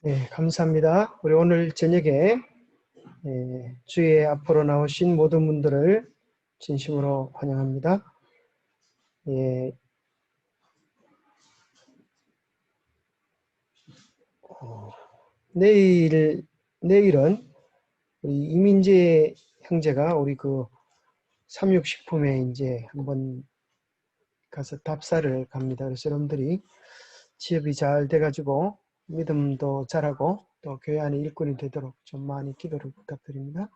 네, 감사합니다. 우리 오늘 저녁에 주의 앞으로 나오신 모든 분들을 진심으로 환영합니다. 예, 내일은 우리 이민재 형제가 우리 그 삼육식품에 이제 한번 가서 답사를 갑니다. 그래서 여러분들이 취업이 잘 돼가지고 믿음도 잘하고 또 교회 안에 일꾼이 되도록 좀 많이 기도를 부탁드립니다.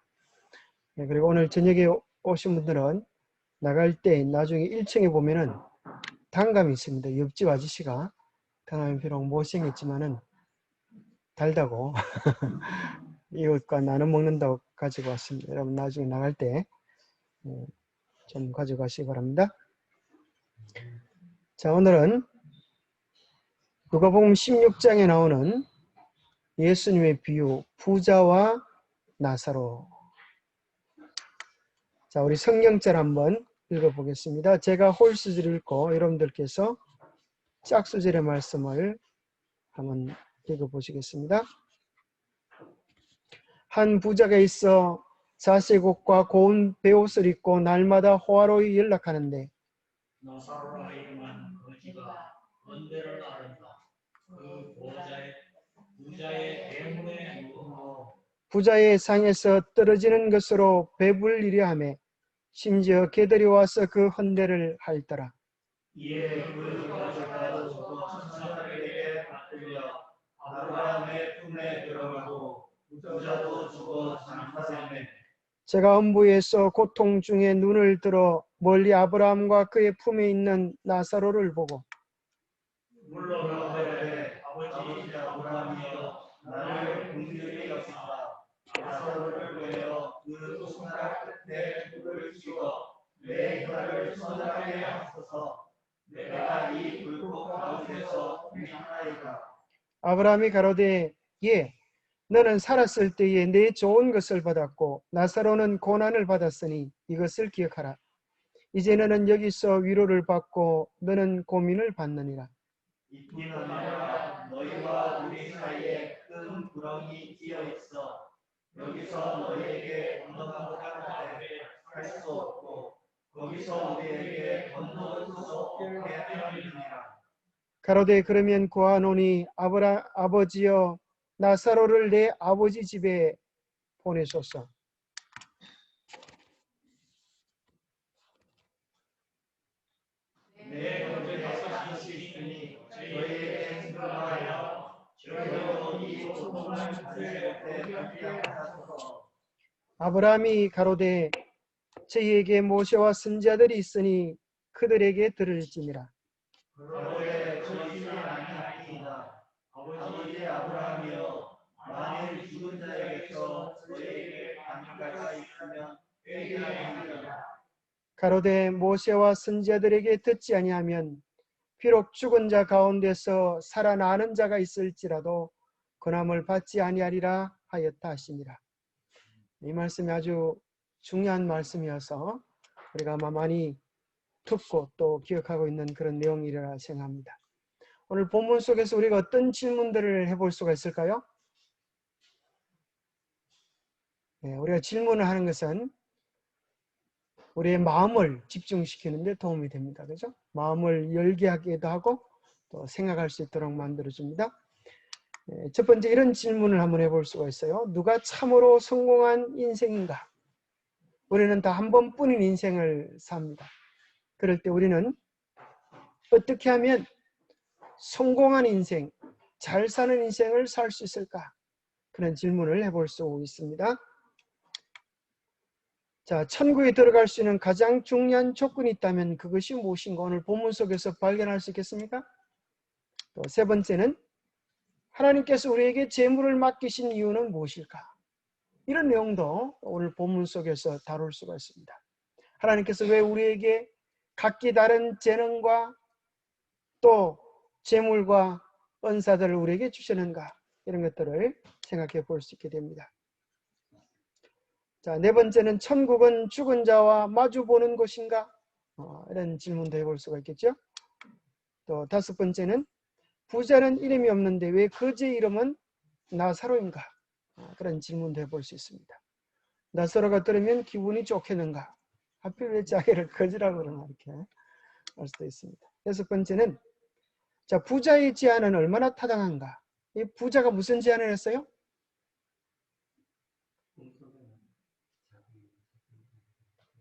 네, 그리고 오늘 저녁에 오신 분들은 나갈 때 나중에 1층에 보면은 단감이 있습니다. 옆집 아저씨가 단감이 비록 못생겼지만은 달다고 이웃과 나눠 먹는다고 가지고 왔습니다. 여러분 나중에 나갈 때 좀 가져가시기 바랍니다. 자, 오늘은 누가복음 16장에 나오는 예수님의 비유 부자와 나사로. 자, 우리 성경절 한번 읽어보겠습니다. 제가 홀수절 읽고 여러분들께서 짝수절의 말씀을 한번 읽어보시겠습니다. 한 부자가 있어 자색 옷과 고운 베옷을 입고 날마다 호화로이 연락하는데 나사로라 이름한 거지가 언제를 나른다. 그 부자의 대문에 누워 부자의 상에서 떨어지는 것으로 배불리려 하며 심지어 개들이 와서 그 헌대를 할더라. 이에 그 부자가 죽어 천사들에게 받들려 아브라함의 품에 들어가고 부자도 죽어 장사되매 제가 음부에서 고통 중에 눈을 들어 멀리 아브라함과 그의 품에 있는 나사로를 보고 물러가되 아버지 아브라함이여 나를 긍휼히 여기사 나사로를 보내어 그 손가락 끝에 불을 찍어 내 혀를 서늘하게 하소서. 내가 이 불꽃 가운데서 행하나이다. 아브라함이 가로되 예 너는 살았을 때에 내 좋은 것을 받았고 나사로는 고난을 받았으니 이것을 기억하라. 이제 너는 여기서 위로를 받고 너는 고민을 받느니라. 이뿐 아니라 너희와 우리 사이에 큰 구렁이 끼어 있어 여기서 너희에게 건너가게 할 수 없고 거기서 우리에게 건너올 수 없게 하느니라. 가로되 그러면 구하노니 아버지여 나사로를 내 아버지 집에 보내소서. 내 곁에 계실 있으니 저희에게 생각하여 저희 영혼이 고통을 받을 때 함께 하소서. 아브라함이 가로되 저희에게 모세와 선지자들이 있으니 그들에게 들을지니라. 그러되 저희는 아니하니이다. 아버지 아브라함이여 만일 죽은 자에게서 저희에게 반가가 있으면 회개하리이다. 가로되 모세와 선지자들에게 듣지 아니하면 비록 죽은 자 가운데서 살아나는 자가 있을지라도 권함을 받지 아니하리라 하였다 하시니라. 이 말씀이 아주 중요한 말씀이어서 우리가 아마 많이 듣고 또 기억하고 있는 그런 내용이라 생각합니다. 오늘 본문 속에서 우리가 어떤 질문들을 해볼 수가 있을까요? 우리가 질문을 하는 것은 우리의 마음을 집중시키는 데 도움이 됩니다. 그죠? 마음을 열게 하기도 하고 또 생각할 수 있도록 만들어줍니다. 첫 번째 이런 질문을 한번 해볼 수가 있어요. 누가 참으로 성공한 인생인가? 우리는 다 한 번뿐인 인생을 삽니다. 그럴 때 우리는 어떻게 하면 성공한 인생, 잘 사는 인생을 살 수 있을까? 그런 질문을 해볼 수 있습니다. 자, 천국에 들어갈 수 있는 가장 중요한 조건이 있다면 그것이 무엇인가 오늘 본문 속에서 발견할 수 있겠습니까? 또 세 번째는 하나님께서 우리에게 재물을 맡기신 이유는 무엇일까? 이런 내용도 오늘 본문 속에서 다룰 수가 있습니다. 하나님께서 왜 우리에게 각기 다른 재능과 또 재물과 은사들을 우리에게 주시는가? 이런 것들을 생각해 볼 수 있게 됩니다. 자, 네 번째는 천국은 죽은 자와 마주보는 곳인가? 이런 질문도 해볼 수가 있겠죠. 또 다섯 번째는 부자는 이름이 없는데 왜 거지의 이름은 나사로인가? 그런 질문도 해볼 수 있습니다. 나사로가 들으면 기분이 좋겠는가? 하필 왜 자기를 거지라고 그러나 이렇게 할 수도 있습니다. 여섯 번째는 자, 부자의 제안은 얼마나 타당한가? 이 부자가 무슨 제안을 했어요?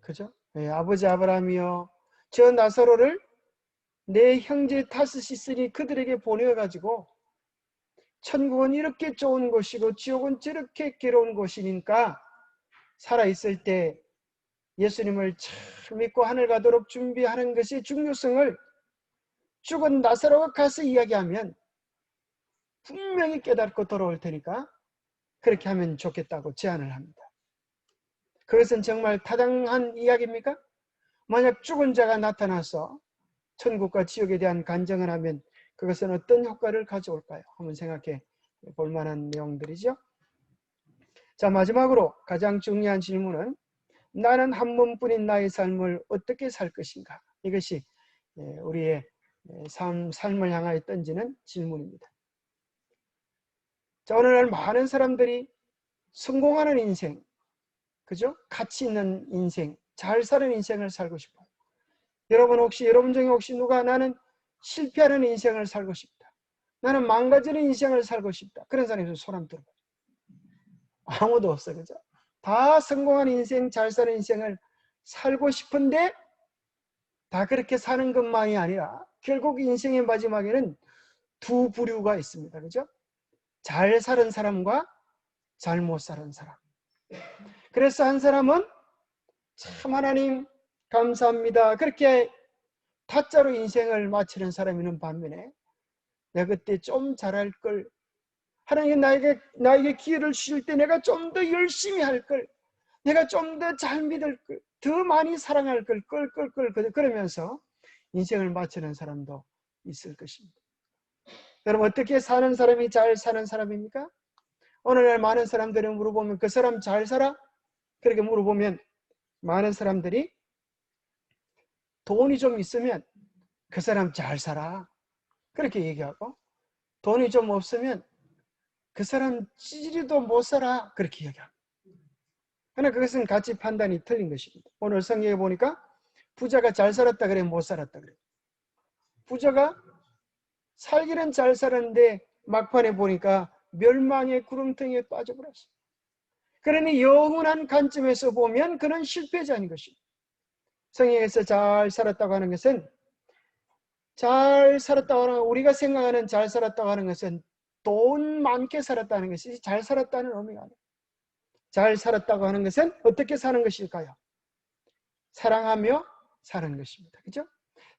그죠? 예, 아버지 아브라함이여, 저 나사로를 내 형제 타스시 있으니 그들에게 보내어가지고 천국은 이렇게 좋은 곳이고 지옥은 저렇게 괴로운 곳이니까 살아있을 때 예수님을 잘 믿고 하늘 가도록 준비하는 것의 중요성을 죽은 나사로가 가서 이야기하면 분명히 깨닫고 돌아올 테니까 그렇게 하면 좋겠다고 제안을 합니다. 그것은 정말 타당한 이야기입니까? 만약 죽은 자가 나타나서 천국과 지옥에 대한 간증을 하면 그것은 어떤 효과를 가져올까요? 한번 생각해 볼 만한 내용들이죠. 자, 마지막으로 가장 중요한 질문은 나는 한 번뿐인 나의 삶을 어떻게 살 것인가? 이것이 우리의 삶을 향하여 던지는 질문입니다. 자, 오늘날 많은 사람들이 성공하는 인생, 그죠? 가치 있는 인생, 잘 사는 인생을 살고 싶어요. 여러분 중에 혹시 누가 나는 실패하는 인생을 살고 싶다, 나는 망가지는 인생을 살고 싶다, 그런 사람이 손 한번 들어봐요. 아무도 없어요. 그죠? 다 성공한 인생, 잘 사는 인생을 살고 싶은데 다 그렇게 사는 것만이 아니라 결국 인생의 마지막에는 두 부류가 있습니다. 그죠? 잘 사는 사람과 잘못 사는 사람. 그래서 한 사람은 참 하나님 감사합니다, 그렇게 타짜로 인생을 마치는 사람이 있는 반면에 내가 그때 좀 잘할 걸, 하나님 나에게 기회를 주실 때 내가 좀 더 열심히 할 걸, 내가 좀 더 잘 믿을 걸, 더 많이 사랑할 걸, 그러면서 인생을 마치는 사람도 있을 것입니다. 여러분, 어떻게 사는 사람이 잘 사는 사람입니까? 오늘날 많은 사람들이 물어보면 그 사람 잘 살아? 그렇게 물어보면 많은 사람들이 돈이 좀 있으면 그 사람 잘 살아, 그렇게 얘기하고, 돈이 좀 없으면 그 사람 찌리도 못 살아, 그렇게 얘기합니다. 그러나 그것은 가치 판단이 틀린 것입니다. 오늘 성경에 보니까 부자가 잘 살았다 그래, 못 살았다 그래. 부자가 살기는 잘 살았는데 막판에 보니까 멸망의 구렁텅이에 빠져버렸어요. 그러니 영원한 관점에서 보면 그는 실패자인 것입니다. 성경에서 잘 살았다고 하는 것은, 잘 살았다고 하는, 우리가 생각하는 잘 살았다고 하는 것은 돈 많게 살았다는 것이 잘 살았다는 의미가 아니에요. 잘 살았다고 하는 것은 어떻게 사는 것일까요? 사랑하며 사는 것입니다. 그죠?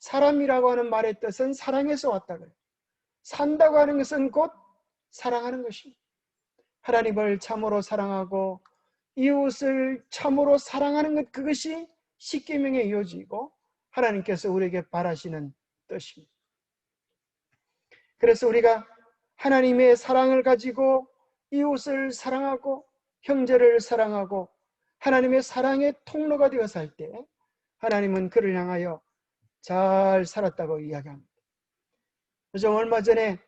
사람이라고 하는 말의 뜻은 사랑에서 왔다 그래요. 산다고 하는 것은 곧 사랑하는 것입니다. 하나님을 참으로 사랑하고 이웃을 참으로 사랑하는 것, 그것이 십계명의 요지이고 하나님께서 우리에게 바라시는 뜻입니다. 그래서 우리가 하나님의 사랑을 가지고 이웃을 사랑하고 형제를 사랑하고 하나님의 사랑의 통로가 되어 살 때 하나님은 그를 향하여 잘 살았다고 이야기합니다. 그래서 얼마 전에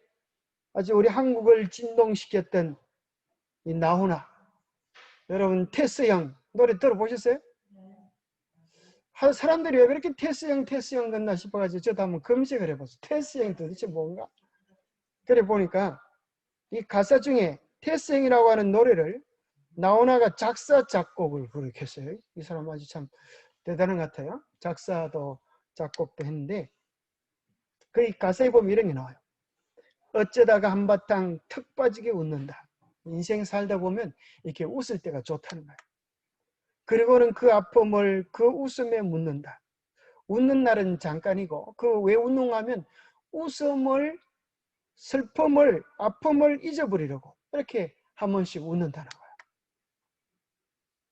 아주 우리 한국을 진동시켰던 이 나훈아, 여러분 테스 형 노래 들어보셨어요? 사람들이 왜 그렇게 테스 형 듣나 싶어가지고 저도 한번 검색을 해봤어요. 테스 형이 도대체 뭔가? 그래 보니까 이 가사 중에 테스 형이라고 하는 노래를 나훈아가 작사 작곡을 부르겠어요. 이 사람 아주 참 대단한 것 같아요. 작사도 작곡도 했는데 그 가사에 보면 이런 게 나와요. 어쩌다가 한바탕 턱 빠지게 웃는다. 인생 살다 보면 이렇게 웃을 때가 좋다는 거예요. 그리고는 그 아픔을 그 웃음에 묻는다. 웃는 날은 잠깐이고 그 왜 웃는가 하면 웃음을, 슬픔을, 아픔을 잊어버리려고 이렇게 한 번씩 웃는다는 거예요.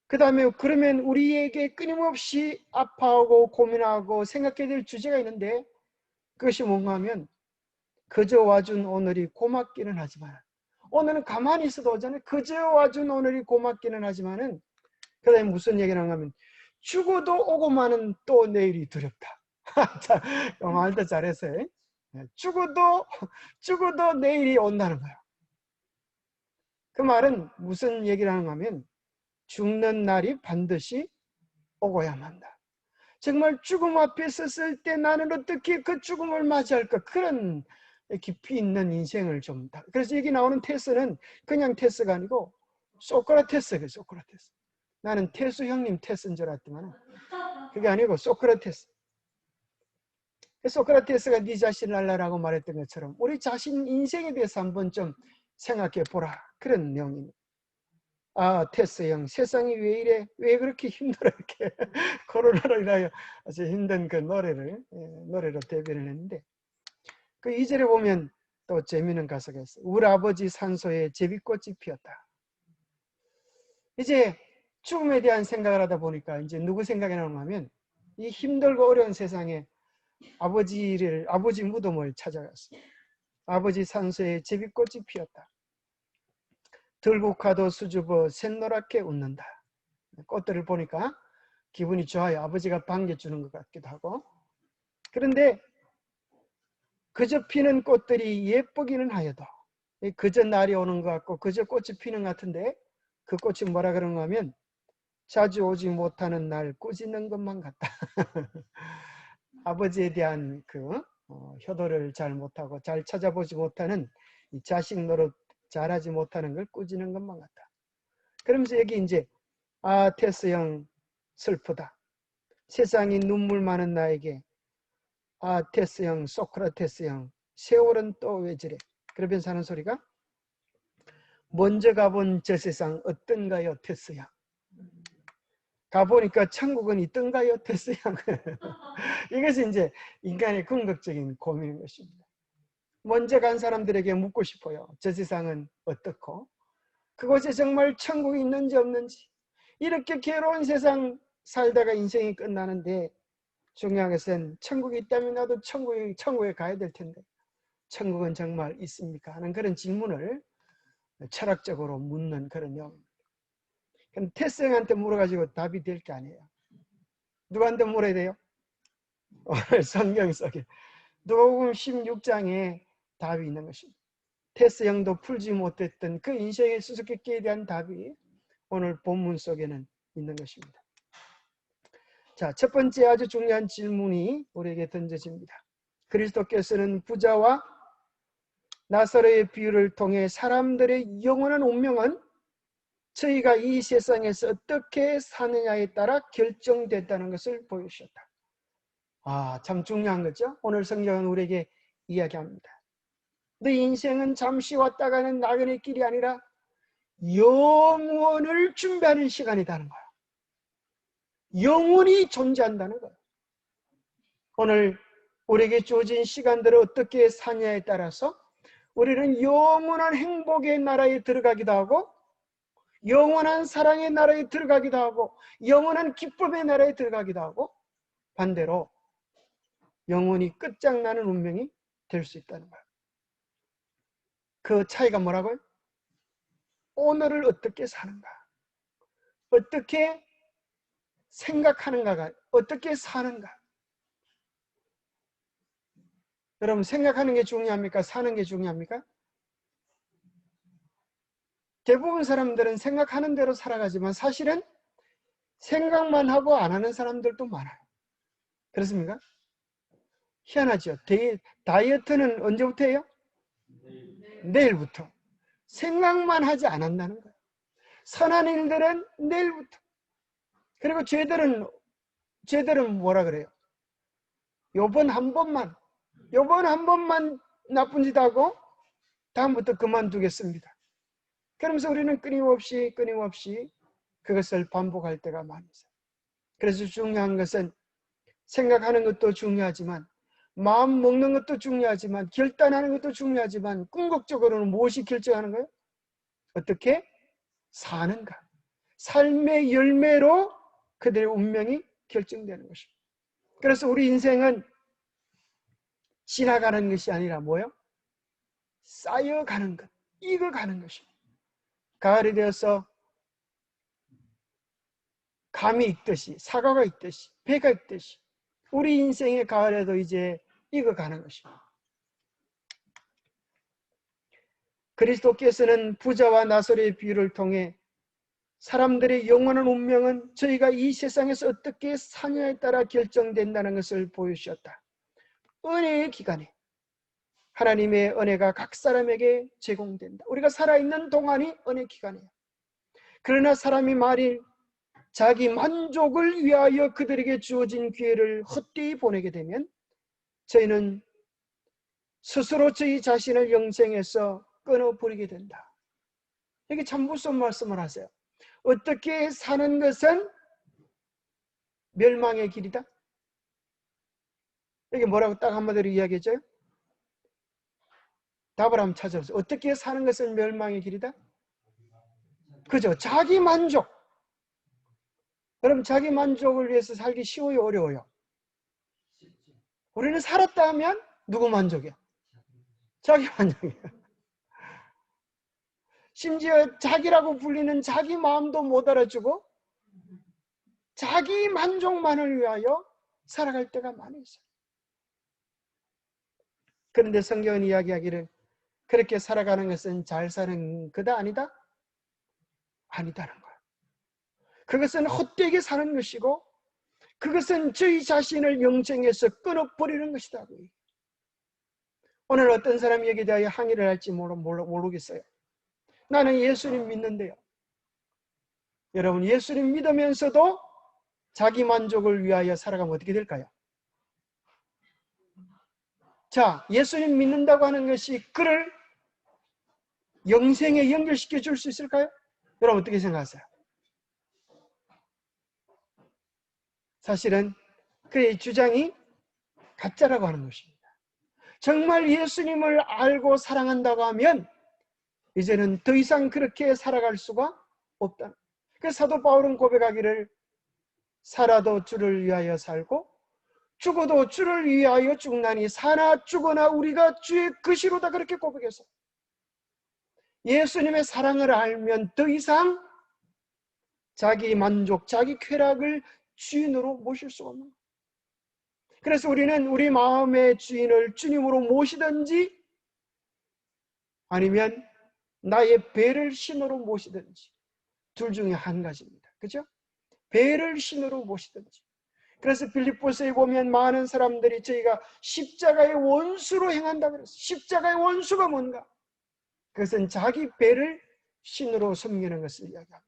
그 다음에 그러면 우리에게 끊임없이 아파하고 고민하고 생각해야 될 주제가 있는데 그것이 뭔가 하면 그저 와준 오늘이 고맙기는 하지만, 오늘은 가만히 있어도 오잖아요. 그저 와준 오늘이 고맙기는 하지만은 그 다음에 무슨 얘기를 하냐면 죽어도 오고만은 또 내일이 두렵다. 말도 잘했어요. 죽어도 내일이 온다는 거예요. 그 말은 무슨 얘기를 하는가 하면 죽는 날이 반드시 오고야 만다. 정말 죽음 앞에 섰을 때 나는 어떻게 그 죽음을 맞이할까? 그런 깊이 있는 인생을 좀. 그래서 여기 나오는 테스는 그냥 테스가 아니고 소크라테스예요. 소크라테스. 나는 태수 형님 테스인 줄 알았더만 그게 아니고 소크라테스. 소크라테스가 네 자신을 알라라고 말했던 것처럼 우리 자신 인생에 대해서 한번 좀 생각해 보라. 그런 내용입니다. 아, 테스 형, 세상이 왜 이래? 왜 그렇게 힘들어? 이렇게 코로나로 인하여 아주 힘든 그 노래로 데뷔를 했는데, 그 2절에 보면 또 재미있는 가사가 있어요. 우리 아버지 산소에 제비꽃이 피었다. 이제 죽음에 대한 생각을 하다 보니까 이제 누구 생각이 나는가 하면 이 힘들고 어려운 세상에 아버지 무덤을 찾아갔어요. 아버지 산소에 제비꽃이 피었다. 들국화도 수줍어 샛노랗게 웃는다. 꽃들을 보니까 기분이 좋아요. 아버지가 반겨주는 것 같기도 하고. 그런데 그저 피는 꽃들이 예쁘기는 하여도 그저 날이 오는 것 같고 그저 꽃이 피는 것 같은데 그 꽃이 뭐라 그런가 하면 자주 오지 못하는 날 꾸짖는 것만 같다. 아버지에 대한 그 효도를 잘 못하고 잘 찾아보지 못하는 이 자식 노릇 잘하지 못하는 걸 꾸짖는 것만 같다. 그러면서 여기 이제 아, 테스 형 슬프다. 세상이 눈물 많은 나에게 아, 테스 형, 소크라테스 형, 세월은 또 왜 저래? 그러면서 하는 소리가 먼저 가본 저 세상 어떤가요, 테스 형? 가보니까 천국은 있던가요, 테스 형? 이것이 이제 인간의 궁극적인 고민인 것입니다. 먼저 간 사람들에게 묻고 싶어요. 저 세상은 어떻고? 그곳에 정말 천국이 있는지 없는지. 이렇게 괴로운 세상 살다가 인생이 끝나는데 중요한 것은 천국이 있다면 나도 천국에 가야 될 텐데 천국은 정말 있습니까? 하는 그런 질문을 철학적으로 묻는 그런 내용입니다. 그럼 태생한테 물어가지고 답이 될 게 아니에요. 누구한테 물어야 돼요? 오늘 성경 속에 누가복음 16장에 답이 있는 것입니다. 테스 형도 풀지 못했던 그 인생의 수수께끼에 대한 답이 오늘 본문 속에는 있는 것입니다. 자, 첫 번째 아주 중요한 질문이 우리에게 던져집니다. 그리스도께서는 부자와 나사로의 비유를 통해 사람들의 영원한 운명은 저희가 이 세상에서 어떻게 사느냐에 따라 결정됐다는 것을 보여주셨다. 아, 참 중요한 거죠. 오늘 성경은 우리에게 이야기합니다. 너 인생은 잠시 왔다 가는 나그네 길이 아니라 영원을 준비하는 시간이라는 거야. 영원히 존재한다는 거야. 오늘 우리에게 주어진 시간들을 어떻게 사냐에 따라서 우리는 영원한 행복의 나라에 들어가기도 하고 영원한 사랑의 나라에 들어가기도 하고 영원한 기쁨의 나라에 들어가기도 하고 반대로 영원히 끝장나는 운명이 될 수 있다는 거예요. 그 차이가 뭐라고요? 오늘을 어떻게 사는가, 어떻게 생각하는가가, 어떻게 사는가. 여러분, 생각하는 게 중요합니까? 사는 게 중요합니까? 대부분 사람들은 생각하는 대로 살아가지만 사실은 생각만 하고 안 하는 사람들도 많아요. 그렇습니까? 희한하죠. 다이어트는 언제부터 해요? 내일부터. 생각만 하지 않았다는 거예요. 선한 일들은 내일부터. 그리고 죄들은 뭐라 그래요? 요번 한 번만 나쁜 짓 하고 다음부터 그만두겠습니다. 그러면서 우리는 끊임없이 그것을 반복할 때가 많이 있어요. 그래서 중요한 것은 생각하는 것도 중요하지만 마음 먹는 것도 중요하지만 결단하는 것도 중요하지만 궁극적으로는 무엇이 결정하는 거예요? 어떻게 사는가. 삶의 열매로 그들의 운명이 결정되는 것입니다. 그래서 우리 인생은 지나가는 것이 아니라 뭐예요? 쌓여가는 것, 익어가는 것입니다. 가을이 되어서 감이 익듯이 사과가 익듯이 배가 익듯이 우리 인생의 가을에도 이제 익어가는 것입니다. 그리스도께서는 부자와 나설의 비유를 통해 사람들의 영원한 운명은 저희가 이 세상에서 어떻게 사냐에 따라 결정된다는 것을 보여주셨다. 은혜의 기간에 하나님의 은혜가 각 사람에게 제공된다. 우리가 살아있는 동안이 은혜 기간이에요. 그러나 사람이 만일 자기 만족을 위하여 그들에게 주어진 기회를 헛되이 보내게 되면 저희는 스스로 저희 자신을 영생에서 끊어버리게 된다. 이게 참 무서운 말씀을 하세요. 어떻게 사는 것은 멸망의 길이다? 이게 뭐라고 딱 한마디로 이야기해줘요? 답을 한번 찾아보세요. 어떻게 사는 것은 멸망의 길이다? 그죠? 자기 만족. 그럼 자기 만족을 위해서 살기 쉬워요? 어려워요? 우리는 살았다 하면 누구 만족이야? 자기 만족이야. 심지어 자기라고 불리는 자기 마음도 못 알아주고 자기 만족만을 위하여 살아갈 때가 많이 있어요. 그런데 성경은 이야기하기를 그렇게 살아가는 것은 잘 사는 거다 아니다? 아니다는 거예요. 그것은 헛되게 사는 것이고 그것은 저희 자신을 영생에서 끊어버리는 것이다. 오늘 어떤 사람이 여기에 대하여 항의를 할지 모르겠어요. 나는 예수님 믿는데요. 여러분, 예수님 믿으면서도 자기 만족을 위하여 살아가면 어떻게 될까요? 자, 예수님 믿는다고 하는 것이 그를 영생에 연결시켜 줄 수 있을까요? 여러분 어떻게 생각하세요? 사실은 그의 주장이 가짜라고 하는 것입니다. 정말 예수님을 알고 사랑한다고 하면 이제는 더 이상 그렇게 살아갈 수가 없다. 그래서 사도 바울은 고백하기를 살아도 주를 위하여 살고 죽어도 주를 위하여 죽나니 사나 죽으나 우리가 주의 것이로다 그렇게 고백해서 예수님의 사랑을 알면 더 이상 자기 만족, 자기 쾌락을 주인으로 모실 수가 없는 거예요. 그래서 우리는 우리 마음의 주인을 주님으로 모시든지 아니면 나의 배를 신으로 모시든지 둘 중에 한 가지입니다. 그죠? 배를 신으로 모시든지. 그래서 빌립보서에 보면 많은 사람들이 저희가 십자가의 원수로 행한다 그랬어요. 십자가의 원수가 뭔가? 그것은 자기 배를 신으로 섬기는 것을 이야기합니다.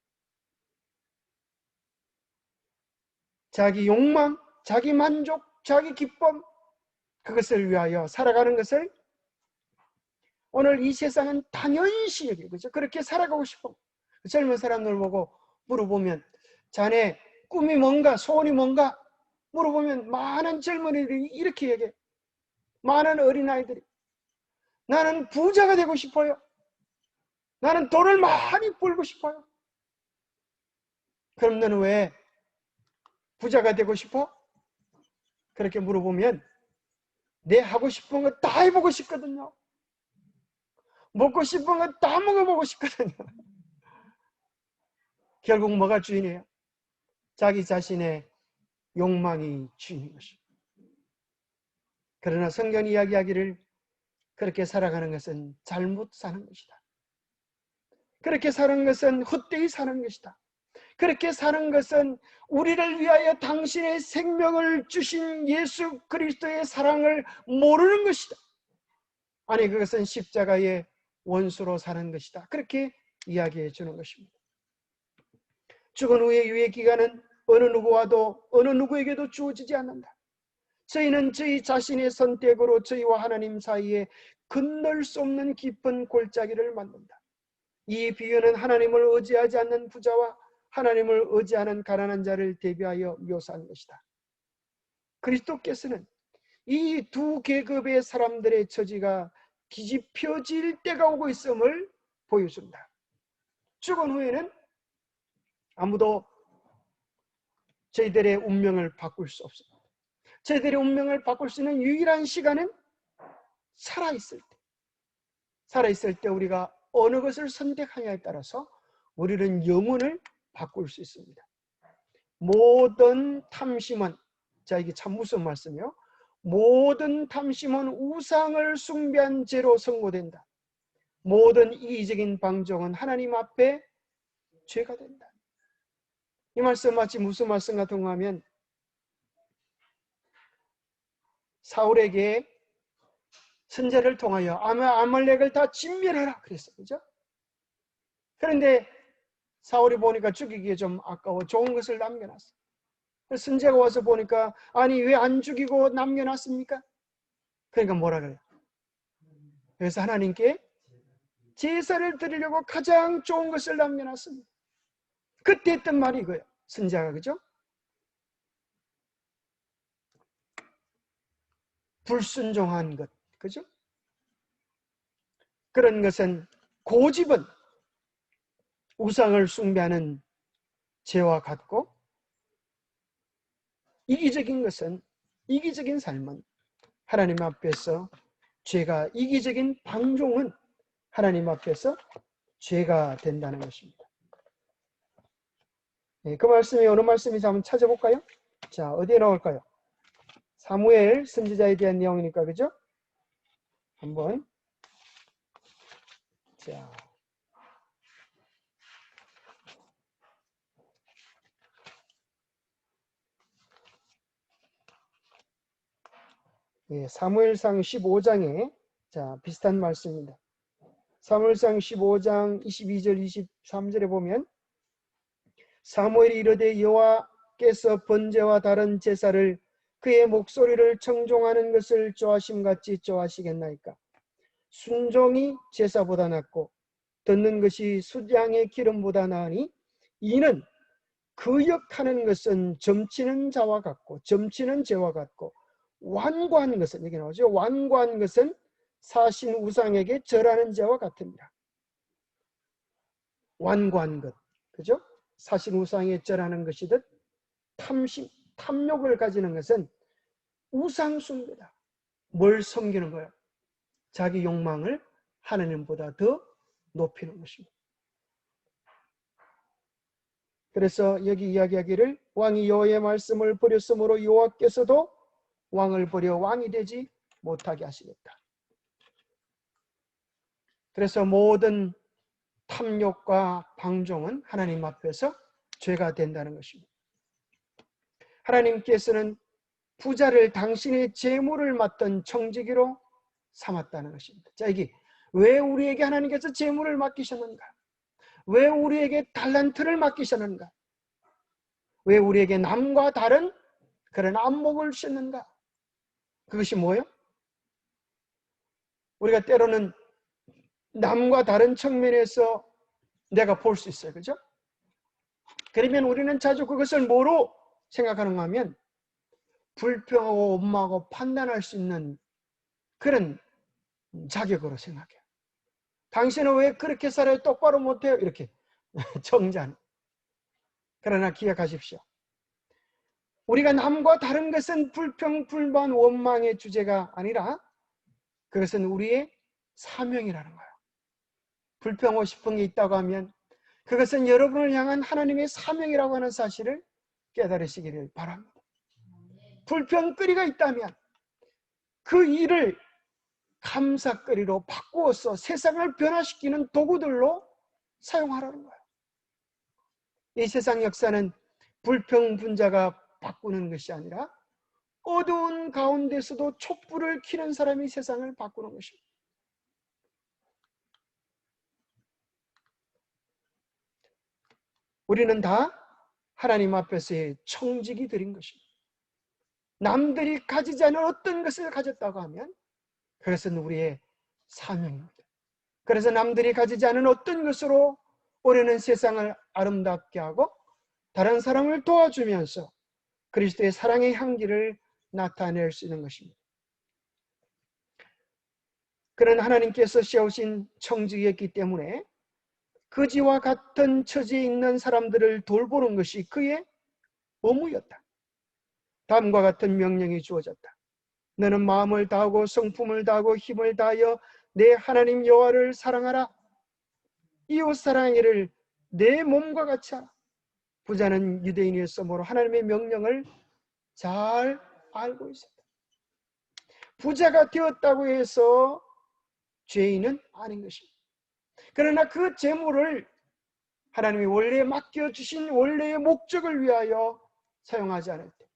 자기 욕망, 자기 만족, 자기 기쁨 그것을 위하여 살아가는 것을 오늘 이 세상은 당연시 여기고 그렇죠? 그렇게 살아가고 싶어. 젊은 사람들 보고 물어보면 자네 꿈이 뭔가 소원이 뭔가 물어보면 많은 젊은이들이 이렇게 얘기해. 많은 어린아이들이 나는 부자가 되고 싶어요. 나는 돈을 많이 벌고 싶어요. 그럼 너는 왜 부자가 되고 싶어? 그렇게 물어보면 내 하고 싶은 거 다 해보고 싶거든요. 먹고 싶은 거 다 먹어보고 싶거든요. 결국 뭐가 주인이에요? 자기 자신의 욕망이 주인인 것입니다. 그러나 성경이 이야기하기를 그렇게 살아가는 것은 잘못 사는 것이다. 그렇게 사는 것은 헛되이 사는 것이다. 그렇게 사는 것은 우리를 위하여 당신의 생명을 주신 예수 그리스도의 사랑을 모르는 것이다. 아니 그것은 십자가의 원수로 사는 것이다. 그렇게 이야기해 주는 것입니다. 죽은 후의 유예 기간은 어느 누구와도 어느 누구에게도 주어지지 않는다. 저희는 저희 자신의 선택으로 저희와 하나님 사이에 건널 수 없는 깊은 골짜기를 만든다. 이 비유는 하나님을 의지하지 않는 부자와 하나님을 의지하는 가난한 자를 대비하여 묘사한 것이다. 그리스도께서는 이 두 계급의 사람들의 처지가 뒤집혀질 때가 오고 있음을 보여준다. 죽은 후에는 아무도 저희들의 운명을 바꿀 수 없습니다. 저희들의 운명을 바꿀 수 있는 유일한 시간은 살아있을 때. 살아있을 때 우리가 어느 것을 선택하냐에 따라서 우리는 영혼을 바꿀 수 있습니다. 모든 탐심은, 자 이게 참 무서운 말씀이요. 모든 탐심은 우상을 숭배한 죄로 선고된다. 모든 이기적인 방종은 하나님 앞에 죄가 된다. 이 말씀 마치 무슨 말씀과 동하면 사울에게 선제를 통하여 아말렉을 다 진멸하라 그랬어요. 그죠? 그런데 사울이 보니까 죽이기에 좀 아까워 좋은 것을 남겨놨어요. 선제가 와서 보니까 아니 왜 안 죽이고 남겨놨습니까? 그러니까 뭐라 그래요? 그래서 하나님께 제사를 드리려고 가장 좋은 것을 남겨놨습니다. 그때 했던 말이 이거예요. 선제가. 그죠? 불순종한 것. 그죠? 그런 것은 고집은 우상을 숭배하는 죄와 같고, 이기적인 것은, 이기적인 삶은 하나님 앞에서 죄가, 이기적인 방종은 하나님 앞에서 죄가 된다는 것입니다. 네, 그 말씀이 어느 말씀인지 한번 찾아볼까요? 자, 어디에 나올까요? 사무엘 선지자에 대한 내용이니까, 그죠? 한번. 자. 예, 사무엘상 15장에 자, 비슷한 말씀입니다. 사무엘상 15장 22절 23절에 보면 사무엘이 이르되 여호와께서 번제와 다른 제사를 그의 목소리를 청종하는 것을 좋아하심같이 좋아하시겠나이까. 순종이 제사보다 낫고 듣는 것이 숫양의 기름보다 나으니 이는 거역하는 것은 점치는 자와 같고 점치는 죄와 같고 완고한 것은 여기 나오죠. 완고한 것은 사신 우상에게 절하는 자와 같습니다. 완고한 것, 그죠? 사신 우상에 절하는 것이듯 탐심, 탐욕을 가지는 것은 우상 숭배다. 뭘 섬기는 거예요? 자기 욕망을 하나님보다 더 높이는 것입니다. 그래서 여기 이야기하기를 왕이 여호와의 말씀을 버렸으므로 여호와께서도 왕을 버려 왕이 되지 못하게 하시겠다. 그래서 모든 탐욕과 방종은 하나님 앞에서 죄가 된다는 것입니다. 하나님께서는 부자를 당신의 재물을 맡던 청지기로 삼았다는 것입니다. 자, 이게 왜 우리에게 하나님께서 재물을 맡기셨는가? 왜 우리에게 달란트를 맡기셨는가? 왜 우리에게 남과 다른 그런 안목을 주셨는가? 그것이 뭐예요? 우리가 때로는 남과 다른 측면에서 내가 볼 수 있어요. 그죠? 그러면 우리는 자주 그것을 뭐로 생각하는가 하면 불평하고 원망하고 판단할 수 있는 그런 자격으로 생각해요. 당신은 왜 그렇게 살아요? 똑바로 못해요? 이렇게 정죄하는. 그러나 기억하십시오. 우리가 남과 다른 것은 불평, 불만, 원망의 주제가 아니라 그것은 우리의 사명이라는 거예요. 불평하고 싶은 게 있다고 하면 그것은 여러분을 향한 하나님의 사명이라고 하는 사실을 깨달으시기를 바랍니다. 불평거리가 있다면 그 일을 감사거리로 바꾸어서 세상을 변화시키는 도구들로 사용하라는 거예요. 이 세상 역사는 불평분자가 바꾸는 것이 아니라 어두운 가운데서도 촛불을 켜는 사람이 세상을 바꾸는 것입니다. 우리는 다 하나님 앞에서의 청지기 드린 것입니다. 남들이 가지지 않은 어떤 것을 가졌다고 하면 그것은 우리의 사명입니다. 그래서 남들이 가지지 않은 어떤 것으로 우리는 세상을 아름답게 하고 다른 사람을 도와주면서 그리스도의 사랑의 향기를 나타낼 수 있는 것입니다. 그는 하나님께서 세우신 청지기였기 때문에 그지와 같은 처지에 있는 사람들을 돌보는 것이 그의 의무였다. 다음과 같은 명령이 주어졌다. 너는 마음을 다하고 성품을 다하고 힘을 다하여 내 하나님 여호와를 사랑하라. 이웃 사랑하기를 내 몸과 같이 하라. 부자는 유대인이었으므로 하나님의 명령을 잘 알고 있었다. 부자가 되었다고 해서 죄인은 아닌 것입니다. 그러나 그 재물을 하나님이 원래 맡겨주신 원래의 목적을 위하여 사용하지 않을 때,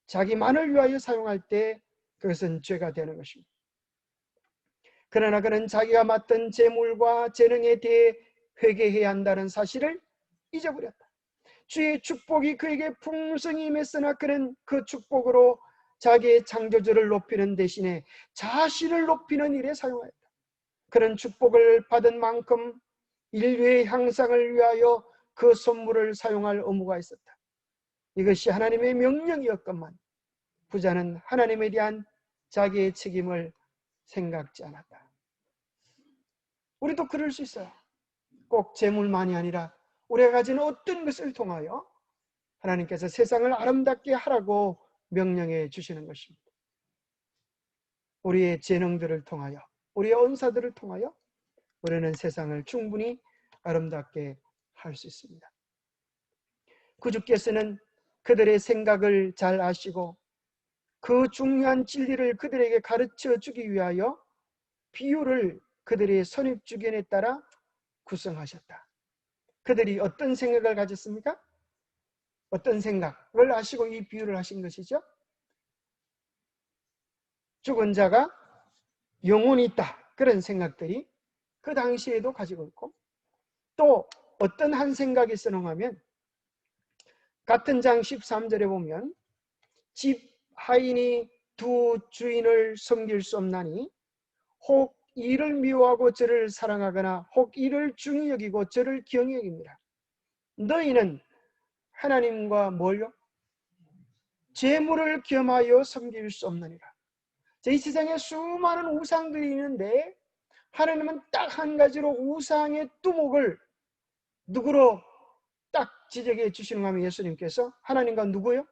자기만을 위하여 사용할 때 그것은 죄가 되는 것입니다. 그러나 그는 자기가 맡은 재물과 재능에 대해 회개해야 한다는 사실을 잊어버렸다. 주의 축복이 그에게 풍성히 임했으나 그는 그 축복으로 자기의 창조주를 높이는 대신에 자신을 높이는 일에 사용하였다. 그는 축복을 받은 만큼 인류의 향상을 위하여 그 선물을 사용할 의무가 있었다. 이것이 하나님의 명령이었건만 부자는 하나님에 대한 자기의 책임을 생각지 않았다. 우리도 그럴 수 있어요. 꼭 재물만이 아니라 우리가 가진 어떤 것을 통하여 하나님께서 세상을 아름답게 하라고 명령해 주시는 것입니다. 우리의 재능들을 통하여, 우리의 은사들을 통하여 우리는 세상을 충분히 아름답게 할 수 있습니다. 구주께서는 그들의 생각을 잘 아시고 그 중요한 진리를 그들에게 가르쳐 주기 위하여 비유를 그들의 선입주견에 따라 구성하셨다. 그들이 어떤 생각을 가졌습니까? 어떤 생각을 아시고 이 비유를 하신 것이죠? 죽은 자가 영혼이 있다. 그런 생각들이 그 당시에도 가지고 있고, 또 어떤 한 생각이 있었는가 하면 같은 장 13절에 보면 집 하인이 두 주인을 섬길 수 없나니 혹 이를 미워하고 저를 사랑하거나 혹 이를 중히 여기고 저를 경히 여깁니다. 너희는 하나님과 뭘요? 재물을 겸하여 섬길 수 없느니라. 이 세상에 수많은 우상들이 있는데 하나님은 딱 한 가지로 우상의 두목을 누구로 딱 지적해 주시는가 하면 예수님께서 하나님과 누구요?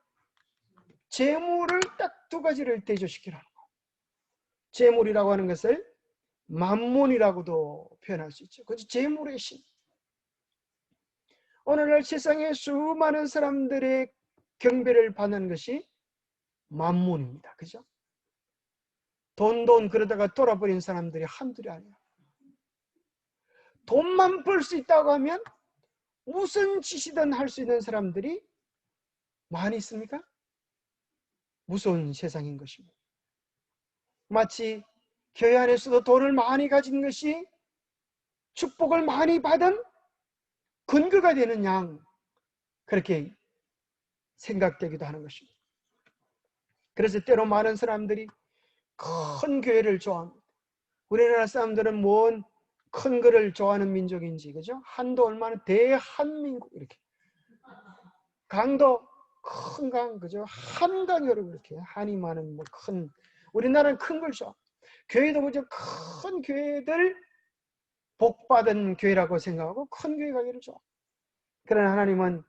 재물을 딱 두 가지를 대조시키라는 거. 재물이라고 하는 것을 만몬이라고도 표현할 수 있죠. 그것이 재물의 신. 오늘날 세상에 수많은 사람들의 경배를 받는 것이 만몬입니다. 그죠? 돈 그러다가 돌아버린 사람들이 한둘이 아니야. 돈만 벌 수 있다고 하면 무슨 짓이든 할 수 있는 사람들이 많이 있습니까? 무서운 세상인 것입니다. 마치 교회 안에서도 돈을 많이 가진 것이 축복을 많이 받은 근거가 되는 양, 그렇게 생각되기도 하는 것입니다. 그래서 때로 많은 사람들이 큰 교회를 좋아합니다. 우리나라 사람들은 뭔 큰 거를 좋아하는 민족인지, 그죠? 한도 얼마나 대한민국 이렇게 강도 큰 강, 그죠? 한강이 여러분 이렇게 한이 많은 뭐 큰, 우리나라는 큰 걸 좋아. 교회도 그죠? 큰 교회들 복 받은 교회라고 생각하고 큰 교회 가기를 좋아. 그러나 하나님은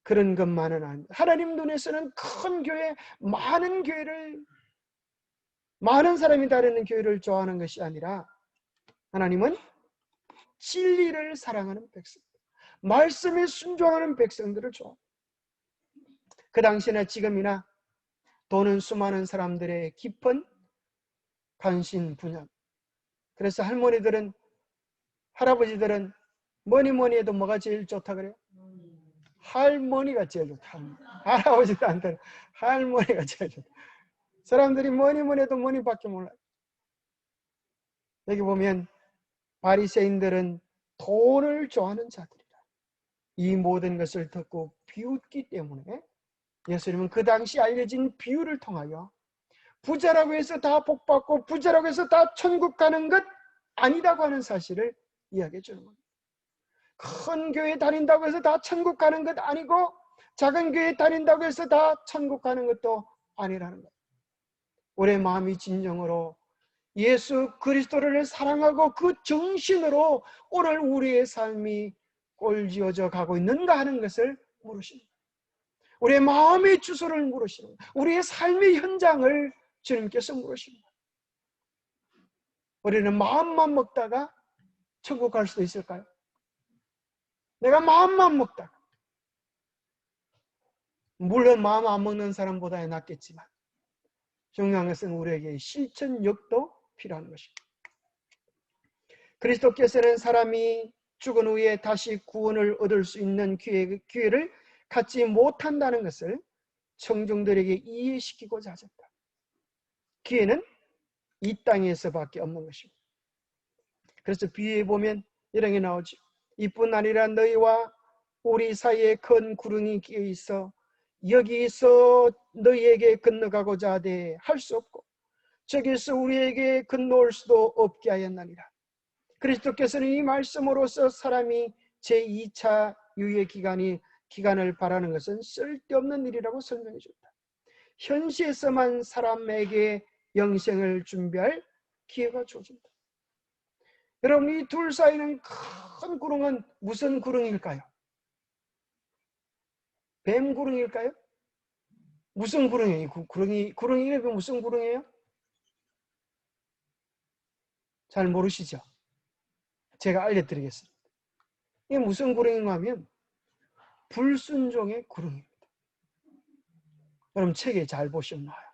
그런 것만은 아닙니다. 하나님 눈에서는 큰 교회, 많은 교회를, 많은 사람이 다니는 교회를 좋아하는 것이 아니라 하나님은 진리를 사랑하는 백성, 말씀에 순종하는 백성들을 좋아합니다. 그 당시나 지금이나 돈은 수많은 사람들의 깊은 관심 분야. 그래서 할머니들은, 할아버지들은 뭐니 해도 뭐가 제일 좋다 그래요? 할머니가 제일 좋다. 할아버지들한테는 할머니가 제일 좋다. 사람들이 뭐니 해도 뭐니밖에 몰라요. 여기 보면 바리새인들은 돈을 좋아하는 자들이라. 이 모든 것을 듣고 비웃기 때문에 예수님은 그 당시 알려진 비유를 통하여 부자라고 해서 다 복받고 부자라고 해서 다 천국 가는 것 아니라고 하는 사실을 이야기해 주는 겁니다. 큰 교회 다닌다고 해서 다 천국 가는 것 아니고 작은 교회 다닌다고 해서 다 천국 가는 것도 아니라는 거예요. 우리의 마음이 진정으로 예수 그리스도를 사랑하고 그 정신으로 오늘 우리의 삶이 꼴지어져 가고 있는가 하는 것을 물으십니다. 우리의 마음의 주소를 물으시는 거예요. 우리의 삶의 현장을 주님께서 물으십니다. 우리는 마음만 먹다가 천국 갈 수도 있을까요? 내가 마음만 먹다가, 물론 마음 안 먹는 사람보다 낫겠지만 중요한 것은 우리에게 실천력도 필요한 것입니다. 그리스도께서는 사람이 죽은 후에 다시 구원을 얻을 수 있는 기회를 갖지 못한다는 것을 청중들에게 이해시키고자 하셨다. 기회는 이 땅에서밖에 없는 것입니다. 그래서 비유에 보면 이런 게 나오죠. 이뿐 아니라 너희와 우리 사이에 큰 구릉이 끼어 있어 여기서 너희에게 건너가고자 하되 할 수 없고 저기서 우리에게 건너올 수도 없게 하였나니라. 그리스도께서는 이 말씀으로써 사람이 제2차 유예 기간을 바라는 것은 쓸데없는 일이라고 설명해 줬다. 현시에서만 사람에게 영생을 준비할 기회가 주어진다. 여러분, 이 둘 사이는 큰 구릉은 무슨 구릉일까요? 뱀 구릉일까요? 무슨 구릉이에요? 구릉이 이름이 무슨 구릉이에요? 잘 모르시죠? 제가 알려드리겠습니다. 이게 무슨 구릉인가 하면 불순종의 구릉입니다. 여러분 책에 잘 보시면 나와요.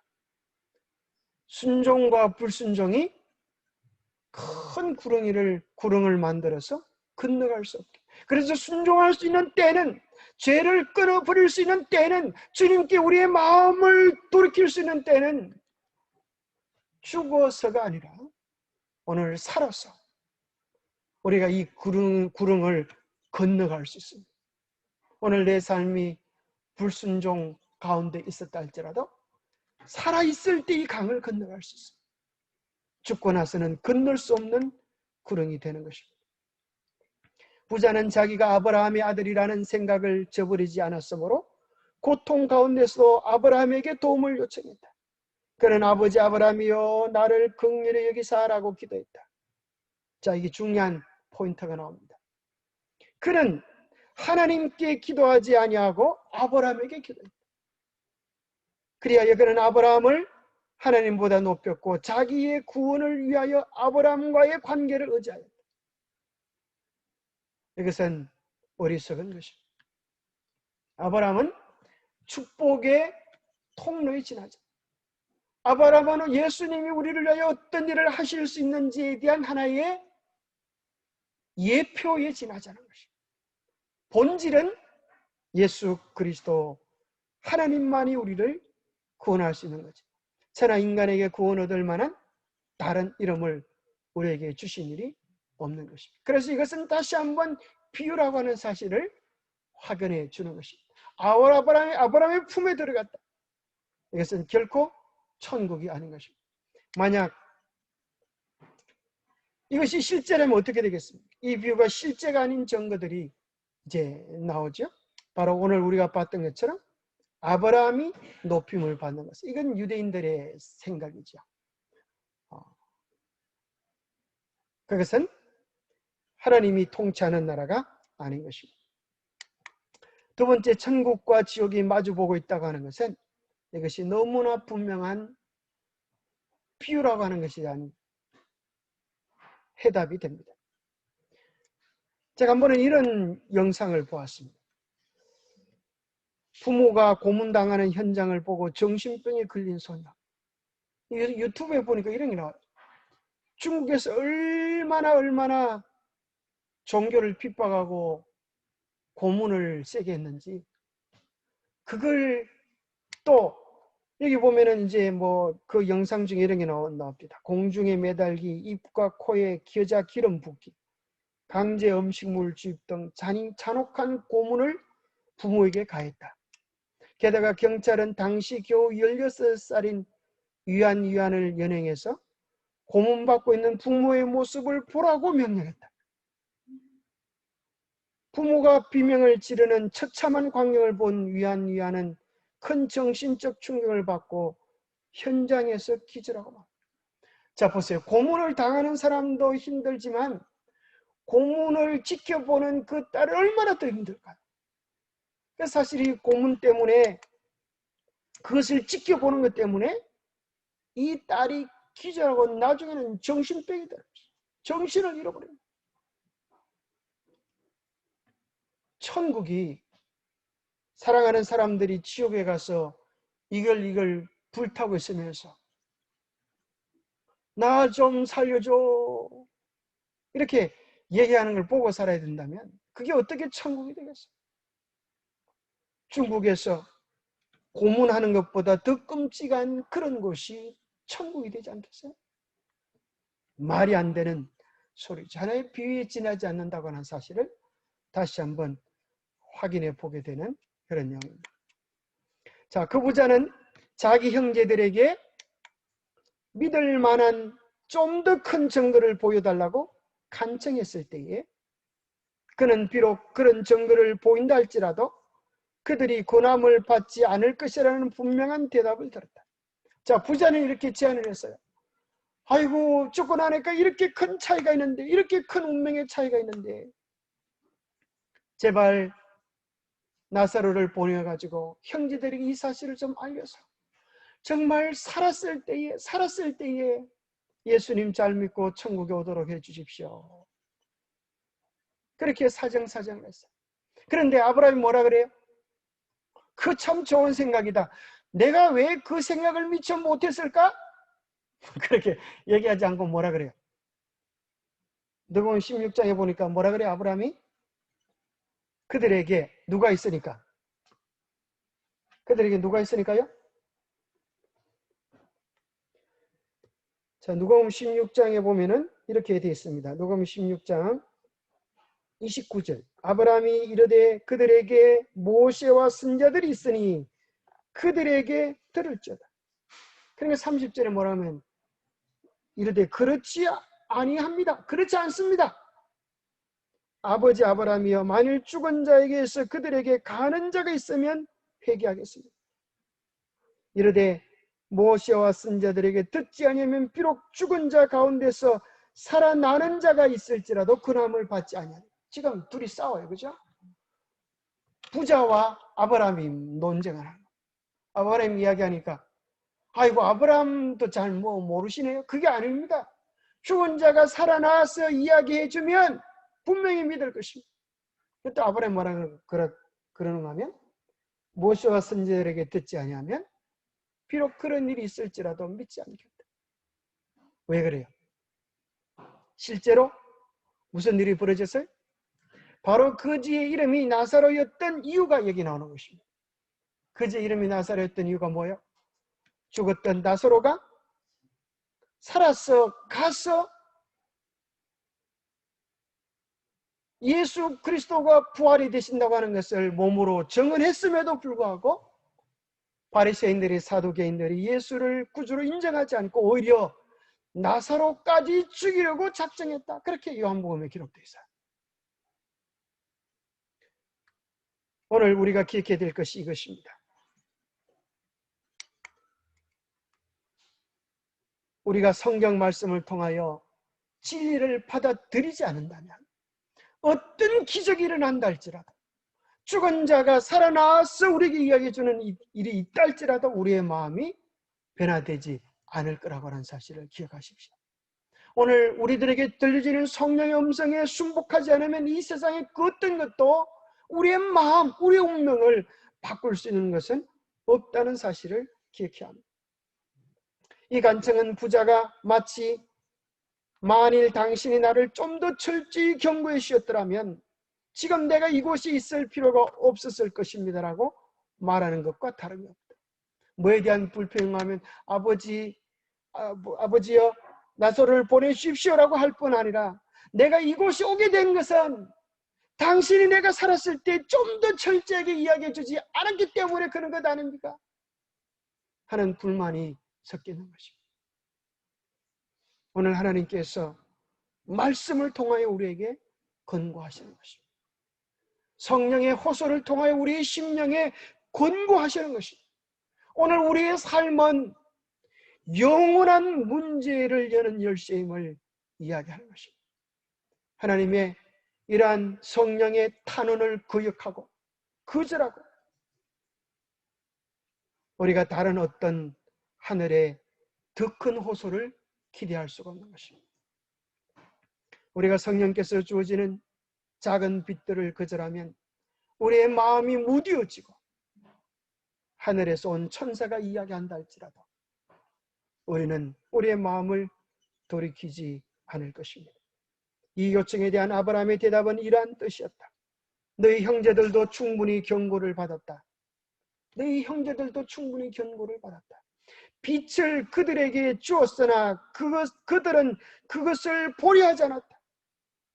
순종과 불순종이 큰 구릉을 만들어서 건너갈 수 없게. 그래서 순종할 수 있는 때는, 죄를 끊어버릴 수 있는 때는, 주님께 우리의 마음을 돌이킬 수 있는 때는 죽어서가 아니라 오늘 살아서 우리가 이 구릉을 건너갈 수 있습니다. 오늘 내 삶이 불순종 가운데 있었다 할지라도 살아있을 때 이 강을 건너갈 수 있습니다. 죽고 나서는 건널 수 없는 구릉이 되는 것입니다. 부자는 자기가 아브라함의 아들이라는 생각을 저버리지 않았으므로 고통 가운데서도 아브라함에게 도움을 요청했다. 그는 아버지 아브라함이여 나를 긍휼히 여기사라고 기도했다. 자, 이게 중요한 포인트가 나옵니다. 그는 하나님께 기도하지 아니하고 아브라함에게 기도했다. 그리하여 그는 아브라함을 하나님보다 높였고 자기의 구원을 위하여 아브라함과의 관계를 의지하였다. 이것은 어리석은 것입니다. 아브라함은 축복의 통로에 지나자. 아브라함은 예수님이 우리를 위하여 어떤 일을 하실 수 있는지에 대한 하나의 예표에 지나자는 것입니다. 본질은 예수 그리스도 하나님만이 우리를 구원할 수 있는 거죠. 천하 인간에게 구원 얻을 만한 다른 이름을 우리에게 주신 일이 없는 것입니다. 그래서 이것은 다시 한번 비유라고 하는 사실을 확인해 주는 것입니다. 아브라함의 품에 들어갔다. 이것은 결코 천국이 아닌 것입니다. 만약 이것이 실제라면 어떻게 되겠습니까? 이 비유가 실제가 아닌 증거들이 이제 나오죠. 바로 오늘 우리가 봤던 것처럼 아브라함이 높임을 받는 것. 이건 유대인들의 생각이죠. 그것은 하나님이 통치하는 나라가 아닌 것입니다. 두 번째, 천국과 지옥이 마주보고 있다고 하는 것은 이것이 너무나 분명한 비유라고 하는 것이 아닌 해답이 됩니다. 제가 한 번은 이런 영상을 보았습니다. 부모가 고문당하는 현장을 보고 정신병에 걸린 소녀. 유튜브에 보니까 이런 게 나와요. 중국에서 얼마나 종교를 핍박하고 고문을 세게 했는지, 그걸 또 여기 보면은 이제 뭐 그 영상 중에 이런 게 나옵니다. 공중에 매달기, 입과 코에 겨자 기름 붓기, 강제 음식물 주입 등 잔혹한 고문을 부모에게 가했다. 게다가 경찰은 당시 겨우 16살인 위안을 연행해서 고문받고 있는 부모의 모습을 보라고 명령했다. 부모가 비명을 지르는 처참한 광경을 본 위안은 큰 정신적 충격을 받고 현장에서 기절하고 말. 자, 보세요. 고문을 당하는 사람도 힘들지만 고문을 지켜보는 그 딸이 얼마나 더 힘들까요? 사실 이 고문 때문에, 그것을 지켜보는 것 때문에 이 딸이 기절하고 나중에는 정신병이 들어요. 정신을 잃어버립니다. 천국이 사랑하는 사람들이 지옥에 가서 이걸 불타고 있으면서 나 좀 살려줘, 이렇게 얘기하는 걸 보고 살아야 된다면 그게 어떻게 천국이 되겠어요? 중국에서 고문하는 것보다 더 끔찍한 그런 곳이 천국이 되지 않겠어요? 말이 안 되는 소리, 자녀의 비위에 지나지 않는다고 하는 사실을 다시 한번 확인해 보게 되는 그런 내용입니다. 자, 그 부자는 자기 형제들에게 믿을 만한 좀 더 큰 증거를 보여달라고 간청했을 때에 그는 비록 그런 증거를 보인다 할지라도 그들이 고난을 받지 않을 것이라는 분명한 대답을 들었다. 자, 부자는 이렇게 제안을 했어요. 아이고, 죽고 나니까 이렇게 큰 차이가 있는데, 이렇게 큰 운명의 차이가 있는데 제발 나사로를 보내가지고 형제들에게 이 사실을 좀 알려서 정말 살았을 때에 예수님 잘 믿고 천국에 오도록 해 주십시오. 그렇게 사정사정을 했어요. 그런데 아브라함이 뭐라 그래요? 그 참 좋은 생각이다. 내가 왜 그 생각을 미처 못했을까? 그렇게 얘기하지 않고 뭐라 그래요? 누가복음 16장에 보니까 뭐라 그래요? 아브라함이 그들에게 누가 있으니까? 그들에게 누가 있으니까요? 자, 누가복음 16장에 보면은 이렇게 되어 있습니다. 누가복음 16장 29절. 아브라함이 이르되 그들에게 모세와 선자들이 있으니 그들에게 들을지어다. 그러니까 30절에 뭐라 하면 이르되 그렇지 아니합니다. 그렇지 않습니다. 아버지 아브라함이여 만일 죽은 자에게서 그들에게 가는 자가 있으면 회개하겠습니다. 이르되 모세와 선자들에게 듣지 아니하면 비록 죽은 자 가운데서 살아나는 자가 있을지라도 근함을 받지 아니하리. 지금 둘이 싸워요. 그죠? 부자와 아브라함이 논쟁을 하는 거예요. 아브라함 이야기하니까 아이고 아브라함도 잘 모르시네요. 그게 아닙니다. 죽은 자가 살아나서 이야기해주면 분명히 믿을 것입니다. 또 아브라함 뭐라고 그러는가 하면 모세와 선지자들에게 듣지 아니하면 비록 그런 일이 있을지라도 믿지 않겠다. 왜 그래요? 실제로 무슨 일이 벌어졌어요? 바로 그지의 이름이 나사로였던 이유가 여기 나오는 것입니다. 그지의 이름이 나사로였던 이유가 뭐예요? 죽었던 나사로가 살아서 가서 예수 그리스도가 부활이 되신다고 하는 것을 몸으로 증언했음에도 불구하고 바리새인들이 사두개인들이 예수를 구주로 인정하지 않고 오히려 나사로까지 죽이려고 작정했다. 그렇게 요한복음에 기록되어 있어요. 오늘 우리가 기억해야 될 것이 이것입니다. 우리가 성경 말씀을 통하여 진리를 받아들이지 않는다면 어떤 기적이 일어난다 할지라도 죽은 자가 살아나서 우리에게 이야기해주는 일이 있다 할지라도 우리의 마음이 변화되지 않을 거라고 하는 사실을 기억하십시오. 오늘 우리들에게 들려지는 성령의 음성에 순복하지 않으면 이 세상의 그 어떤 것도 우리의 마음, 우리의 운명을 바꿀 수 있는 것은 없다는 사실을 기억해야 합니다. 이 간청은 부자가 마치 만일 당신이 나를 좀 더 철저히 경고해 주셨더라면 지금 내가 이곳에 있을 필요가 없었을 것입니다라고 말하는 것과 다름이 없다. 뭐에 대한 불평하면 아버지여 나사로를 보내주십시오라고 할 뿐 아니라 내가 이곳에 오게 된 것은 당신이 내가 살았을 때 좀 더 철저하게 이야기해 주지 않았기 때문에 그런 것 아닙니까? 하는 불만이 섞이는 것입니다. 오늘 하나님께서 말씀을 통하여 우리에게 권고하시는 것입니다. 성령의 호소를 통하여 우리의 심령에 권고하시는 것입니다. 오늘 우리의 삶은 영원한 문제를 여는 열쇠임을 이야기하는 것입니다. 하나님의 이러한 성령의 탄원을 거역하고 거절하고 우리가 다른 어떤 하늘의 더 큰 호소를 기대할 수가 없는 것입니다. 우리가 성령께서 주어지는 작은 빛들을 거절하면 우리의 마음이 무디어지고 하늘에서 온 천사가 이야기한다 할지라도 우리는 우리의 마음을 돌이키지 않을 것입니다. 이 요청에 대한 아브라함의 대답은 이러한 뜻이었다. 너희 형제들도 충분히 경고를 받았다. 너희 형제들도 충분히 경고를 받았다. 빛을 그들에게 주었으나 그들은 그것을 보려 하지 않았다.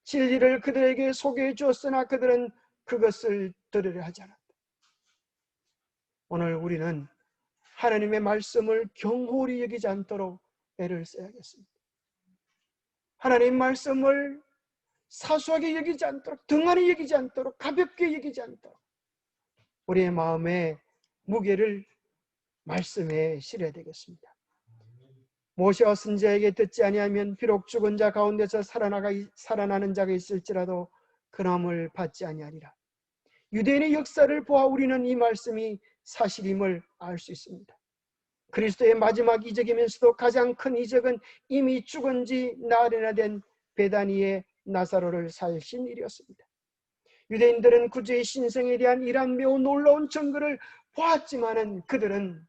진리를 그들에게 소개해 주었으나 그들은 그것을 들으려 하지 않았다. 오늘 우리는 하나님의 말씀을 경홀히 여기지 않도록 애를 써야겠습니다. 하나님의 말씀을 사소하게 여기지 않도록, 등한히 여기지 않도록, 가볍게 여기지 않도록 우리의 마음의 무게를 말씀에 실어야 되겠습니다. 모세와 선지자에게 듣지 아니하면 비록 죽은 자 가운데서 살아나는 자가 있을지라도 근함을 받지 아니하리라. 유대인의 역사를 보아 우리는 이 말씀이 사실임을 알 수 있습니다. 그리스도의 마지막 이적이면서도 가장 큰 이적은 이미 죽은 지 나흘이나 된 베다니의 나사로를 살신 일이었습니다. 유대인들은 구주의 신성에 대한 이러한 매우 놀라운 증거를 보았지만은 그들은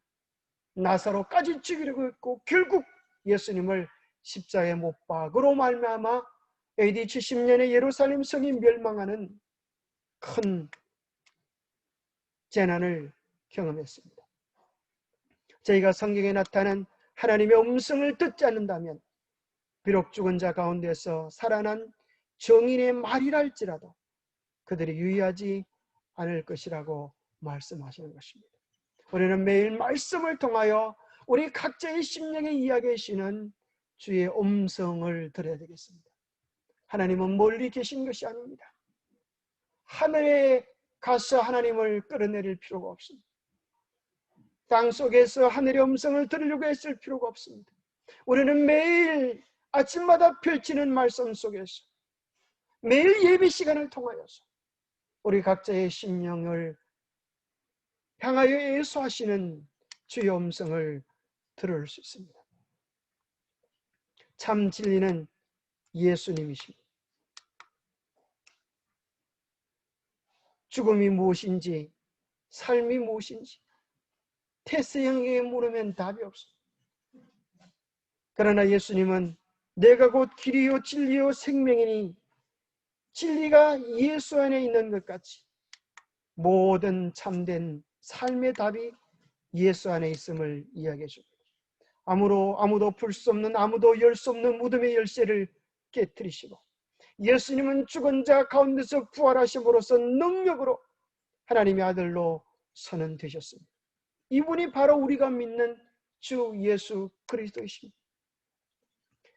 나사로까지 죽이려고 했고 결국 예수님을 십자가에 못 박으로 말미암아 AD 70년에 예루살렘 성이 멸망하는 큰 재난을 경험했습니다. 저희가 성경에 나타난 하나님의 음성을 듣지 않는다면 비록 죽은 자 가운데서 살아난 정인의 말이랄지라도 그들이 유의하지 않을 것이라고 말씀하시는 것입니다. 우리는 매일 말씀을 통하여 우리 각자의 심령에 이야기하시는 주의 음성을 들어야 되겠습니다. 하나님은 멀리 계신 것이 아닙니다. 하늘에 가서 하나님을 끌어내릴 필요가 없습니다. 땅 속에서 하늘의 음성을 들으려고 했을 필요가 없습니다. 우리는 매일 아침마다 펼치는 말씀 속에서 매일 예배 시간을 통하여서 우리 각자의 심령을 향하여 예수하시는 주의 음성을 들을 수 있습니다. 참 진리는 예수님이십니다. 죽음이 무엇인지 삶이 무엇인지 테스형에게 물으면 답이 없습니다. 그러나 예수님은 내가 곧 길이요 진리요 생명이니 진리가 예수 안에 있는 것 같이 모든 참된 삶의 답이 예수 안에 있음을 이야기해 줍니다. 아무도 풀 수 없는, 아무도 열 수 없는 무덤의 열쇠를 깨뜨리시고 예수님은 죽은 자 가운데서 부활하심으로써 능력으로 하나님의 아들로 선언되셨습니다. 이분이 바로 우리가 믿는 주 예수 그리스도이십니다.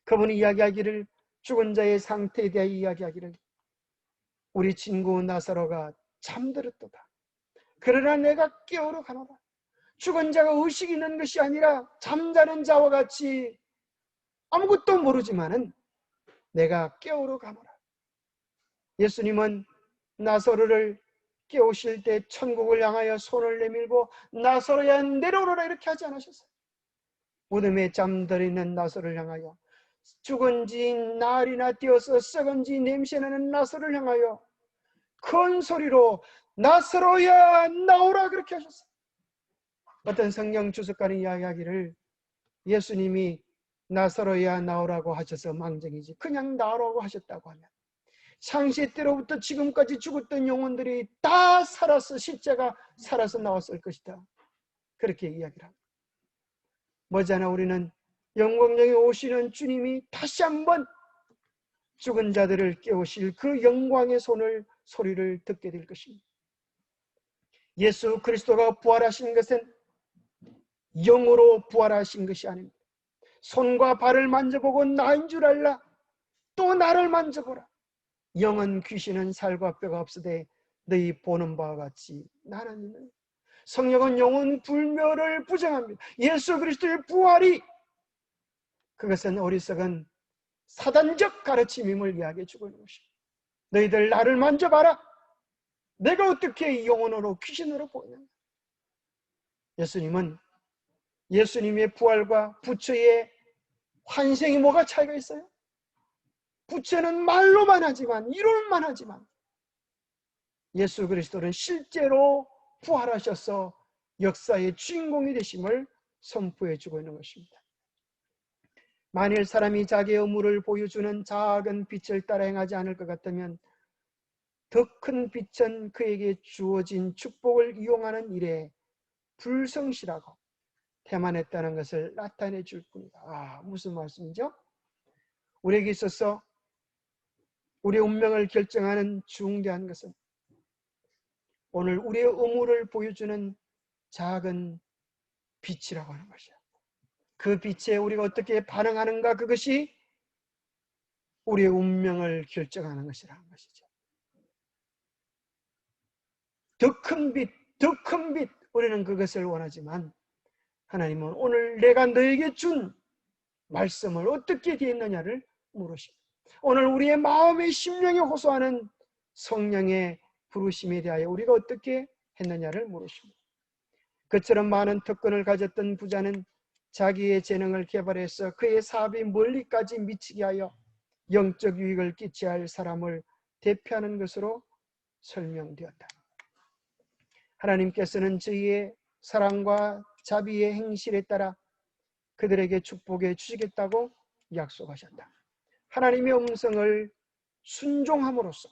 그분이 이야기하기를, 죽은 자의 상태에 대해 이야기하기를 우리 친구 나사로가 잠들었도다. 그러나 내가 깨우러 가노라. 죽은 자가 의식이 있는 것이 아니라 잠자는 자와 같이 아무것도 모르지만은 내가 깨우러 가노라. 예수님은 나사로를 깨우실 때 천국을 향하여 손을 내밀고 나사로야 내려오너라 이렇게 하지 않으셨어요. 무덤에 잠들어있는 나사로를 향하여, 죽은 지 날이나 되어서 썩은 지 냄새나는 나사로를 향하여 큰 소리로 나사로야 나오라 그렇게 하셨어요. 어떤 성경 주석가는 이야기하기를 예수님이 나사로야 나오라고 하셔서 망정이지 그냥 나오라고 하셨다고 하면 창세 때로부터 지금까지 죽었던 영혼들이 다 살아서, 실제가 살아서 나왔을 것이다. 그렇게 이야기를 합니다. 머지않아 우리는 영광중에 오시는 주님이 다시 한번 죽은 자들을 깨우실 그 영광의 소리를 듣게 될 것입니다. 예수 그리스도가 부활하신 것은 영으로 부활하신 것이 아닙니다. 손과 발을 만져보고 나인 줄 알라. 또 나를 만져보라. 영은 귀신은 살과 뼈가 없으되 너희 보는 바와 같이 나는 있는. 성령은 영혼 불멸을 부정합니다. 예수 그리스도의 부활이, 그것은 어리석은 사단적 가르침임을 이야기해 주고 있는 것입니다. 너희들 나를 만져봐라. 내가 어떻게 영혼으로 귀신으로 보이는가. 예수님의 부활과 부처의 환생이 뭐가 차이가 있어요? 부처는 말로만 하지만, 이론만 하지만 예수 그리스도는 실제로 부활하셔서 역사의 주인공이 되심을 선포해 주고 있는 것입니다. 만일 사람이 자기의 의무를 보여주는 작은 빛을 따라 행하지 않을 것 같다면 더 큰 빛은 그에게 주어진 축복을 이용하는 일에 불성실하고 태만했다는 것을 나타내 줄 뿐이다. 무슨 말씀이죠? 우리에게 있어서 우리의 운명을 결정하는 중대한 것은 오늘 우리의 의무를 보여주는 작은 빛이라고 하는 것이야. 그 빛에 우리가 어떻게 반응하는가, 그것이 우리의 운명을 결정하는 것이라는 것이죠. 더 큰 빛, 더 큰 빛, 우리는 그것을 원하지만 하나님은 오늘 내가 너에게 준 말씀을 어떻게 되었느냐를 물으십니다. 오늘 우리의 마음의 심령에 호소하는 성령의 부르심에 대하여 우리가 어떻게 했느냐를 물으십니다. 그처럼 많은 특권을 가졌던 부자는 자기의 재능을 개발해서 그의 사업이 멀리까지 미치게 하여 영적 유익을 끼쳐야 할 사람을 대표하는 것으로 설명되었다. 하나님께서는 저희의 사랑과 자비의 행실에 따라 그들에게 축복해 주시겠다고 약속하셨다. 하나님의 음성을 순종함으로써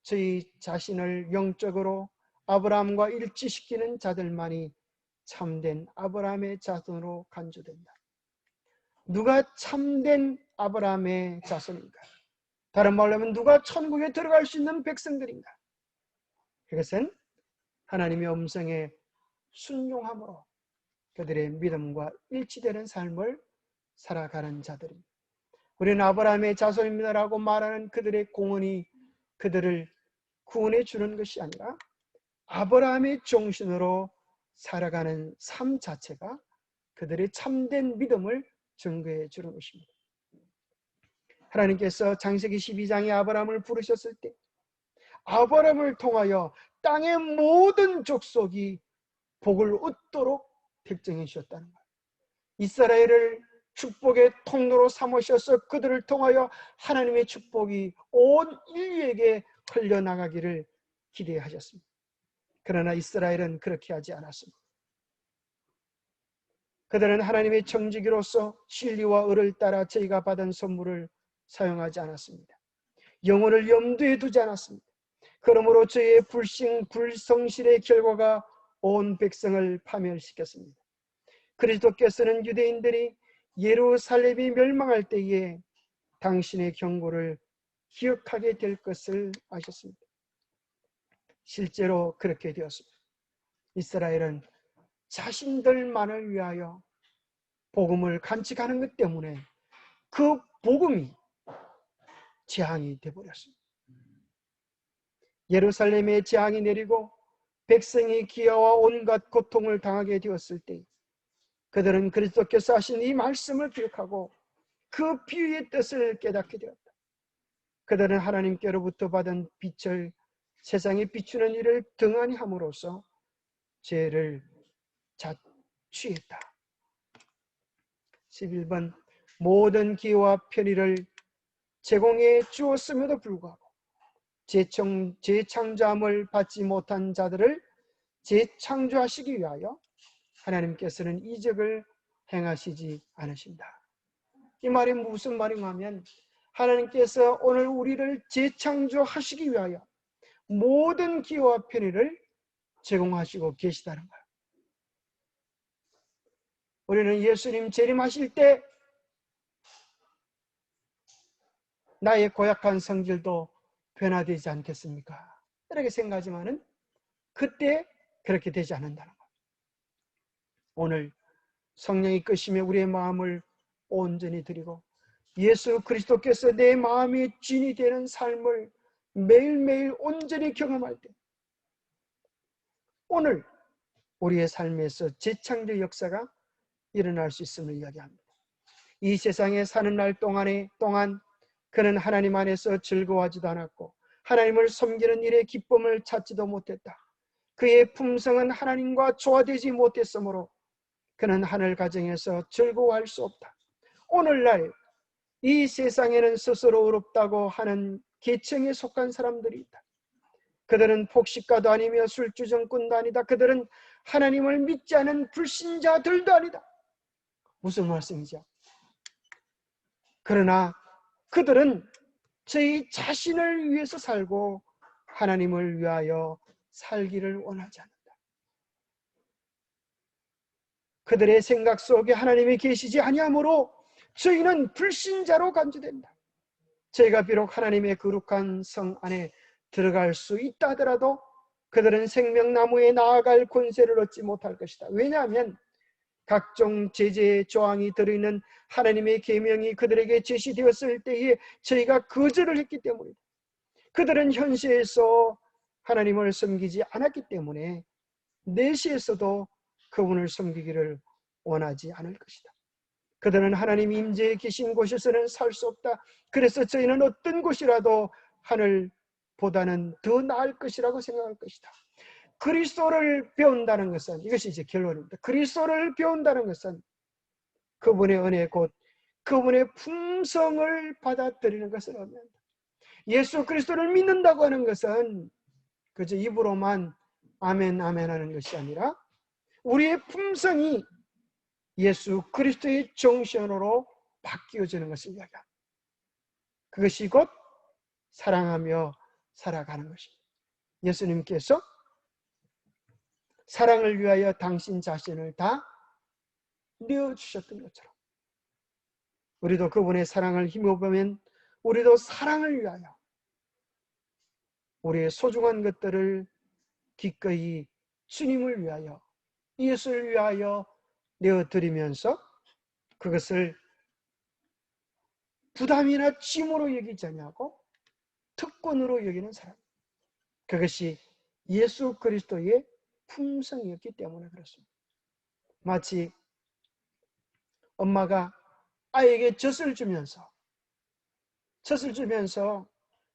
저희 자신을 영적으로 아브라함과 일치시키는 자들만이 참된 아브라함의 자손으로 간주된다. 누가 참된 아브라함의 자손인가? 다른 말로 하면 누가 천국에 들어갈 수 있는 백성들인가? 그것은 하나님의 음성에 순종함으로 그들의 믿음과 일치되는 삶을 살아가는 자들입니다. 우리는 아브라함의 자손입니다라고 말하는 그들의 공헌이 그들을 구원해 주는 것이 아니라 아브라함의 정신으로 살아가는 삶 자체가 그들의 참된 믿음을 증거해 주는 것입니다. 하나님께서 창세기 12장에 아브라함을 부르셨을 때 아브라함을 통하여 땅의 모든 족속이 복을 얻도록 결정해 주셨다는 거예요. 이스라엘을 축복의 통로로 삼으셔서 그들을 통하여 하나님의 축복이 온 인류에게 흘려나가기를 기대하셨습니다. 그러나 이스라엘은 그렇게 하지 않았습니다. 그들은 하나님의 청지기로서 진리와 의를 따라 저희가 받은 선물을 사용하지 않았습니다. 영혼을 염두에 두지 않았습니다. 그러므로 저희의 불성실의 결과가 온 백성을 파멸시켰습니다. 그리스도께서는 유대인들이 예루살렘이 멸망할 때에 당신의 경고를 기억하게 될 것을 아셨습니다. 실제로 그렇게 되었습니다. 이스라엘은 자신들만을 위하여 복음을 간직하는 것 때문에 그 복음이 재앙이 되어버렸습니다. 예루살렘에 재앙이 내리고 백성이 기아와 온갖 고통을 당하게 되었을 때 그들은 그리스도께서 하신 이 말씀을 기억하고 그 비유의 뜻을 깨닫게 되었다. 그들은 하나님께로부터 받은 빛을 세상에 비추는 일을 등한히 함으로써 죄를 자취했다. 11번 모든 기회와 편의를 제공해 주었음에도 불구하고 재창조함을 받지 못한 자들을 재창조하시기 위하여 하나님께서는 이적을 행하시지 않으신다. 이 말이 무슨 말인가 하면 하나님께서 오늘 우리를 재창조하시기 위하여 모든 기회와 편의를 제공하시고 계시다는 거예요. 우리는 예수님 재림하실 때 나의 고약한 성질도 변화되지 않겠습니까? 이렇게 생각하지만은 그때 그렇게 되지 않는다는 거예요. 오늘 성령이 끄시며 우리의 마음을 온전히 드리고 예수 그리스도께서 내 마음의 주인이 되는 삶을 매일매일 온전히 경험할 때 오늘 우리의 삶에서 재창조 역사가 일어날 수 있음을 이야기합니다. 이 세상에 사는 날 동안 그는 하나님 안에서 즐거워하지도 않았고 하나님을 섬기는 일에 기쁨을 찾지도 못했다. 그의 품성은 하나님과 조화되지 못했으므로 그는 하늘 가정에서 즐거워할 수 없다. 오늘날 이 세상에는 스스로 어렵다고 하는 계층에 속한 사람들이 있다. 그들은 폭식가도 아니며 술주정꾼도 아니다. 그들은 하나님을 믿지 않은 불신자들도 아니다. 무슨 말씀이죠? 그러나 그들은 저희 자신을 위해서 살고 하나님을 위하여 살기를 원하지 않는다. 그들의 생각 속에 하나님이 계시지 아니하므로 저희는 불신자로 간주된다. 저희가 비록 하나님의 거룩한 성 안에 들어갈 수 있다 하더라도 그들은 생명나무에 나아갈 권세를 얻지 못할 것이다. 왜냐하면 각종 제재 조항이 들어있는 하나님의 계명이 그들에게 제시되었을 때에 저희가 거절을 했기 때문이다. 그들은 현세에서 하나님을 섬기지 않았기 때문에 내시에서도 그분을 섬기기를 원하지 않을 것이다. 그들은 하나님 임재에 계신 곳에서는 살 수 없다. 그래서 저희는 어떤 곳이라도 하늘보다는 더 나을 것이라고 생각할 것이다. 그리스도를 배운다는 것은, 이것이 이제 결론입니다. 그리스도를 배운다는 것은 그분의 은혜 곧 그분의 품성을 받아들이는 것을 의미한다. 예수 그리스도를 믿는다고 하는 것은 그저 입으로만 아멘 아멘 하는 것이 아니라 우리의 품성이 예수 그리스도의 정신으로 바뀌어지는 것을 이야기합니다. 그것이 곧 사랑하며 살아가는 것입니다. 예수님께서 사랑을 위하여 당신 자신을 다 내어주셨던 것처럼 우리도 그분의 사랑을 힘입으면 우리도 사랑을 위하여 우리의 소중한 것들을 기꺼이 주님을 위하여 예수를 위하여 내어드리면서 그것을 부담이나 짐으로 여기지 아니하고 특권으로 여기는 사람, 그것이 예수 그리스도의 품성이었기 때문에 그렇습니다. 마치 엄마가 아이에게 젖을 주면서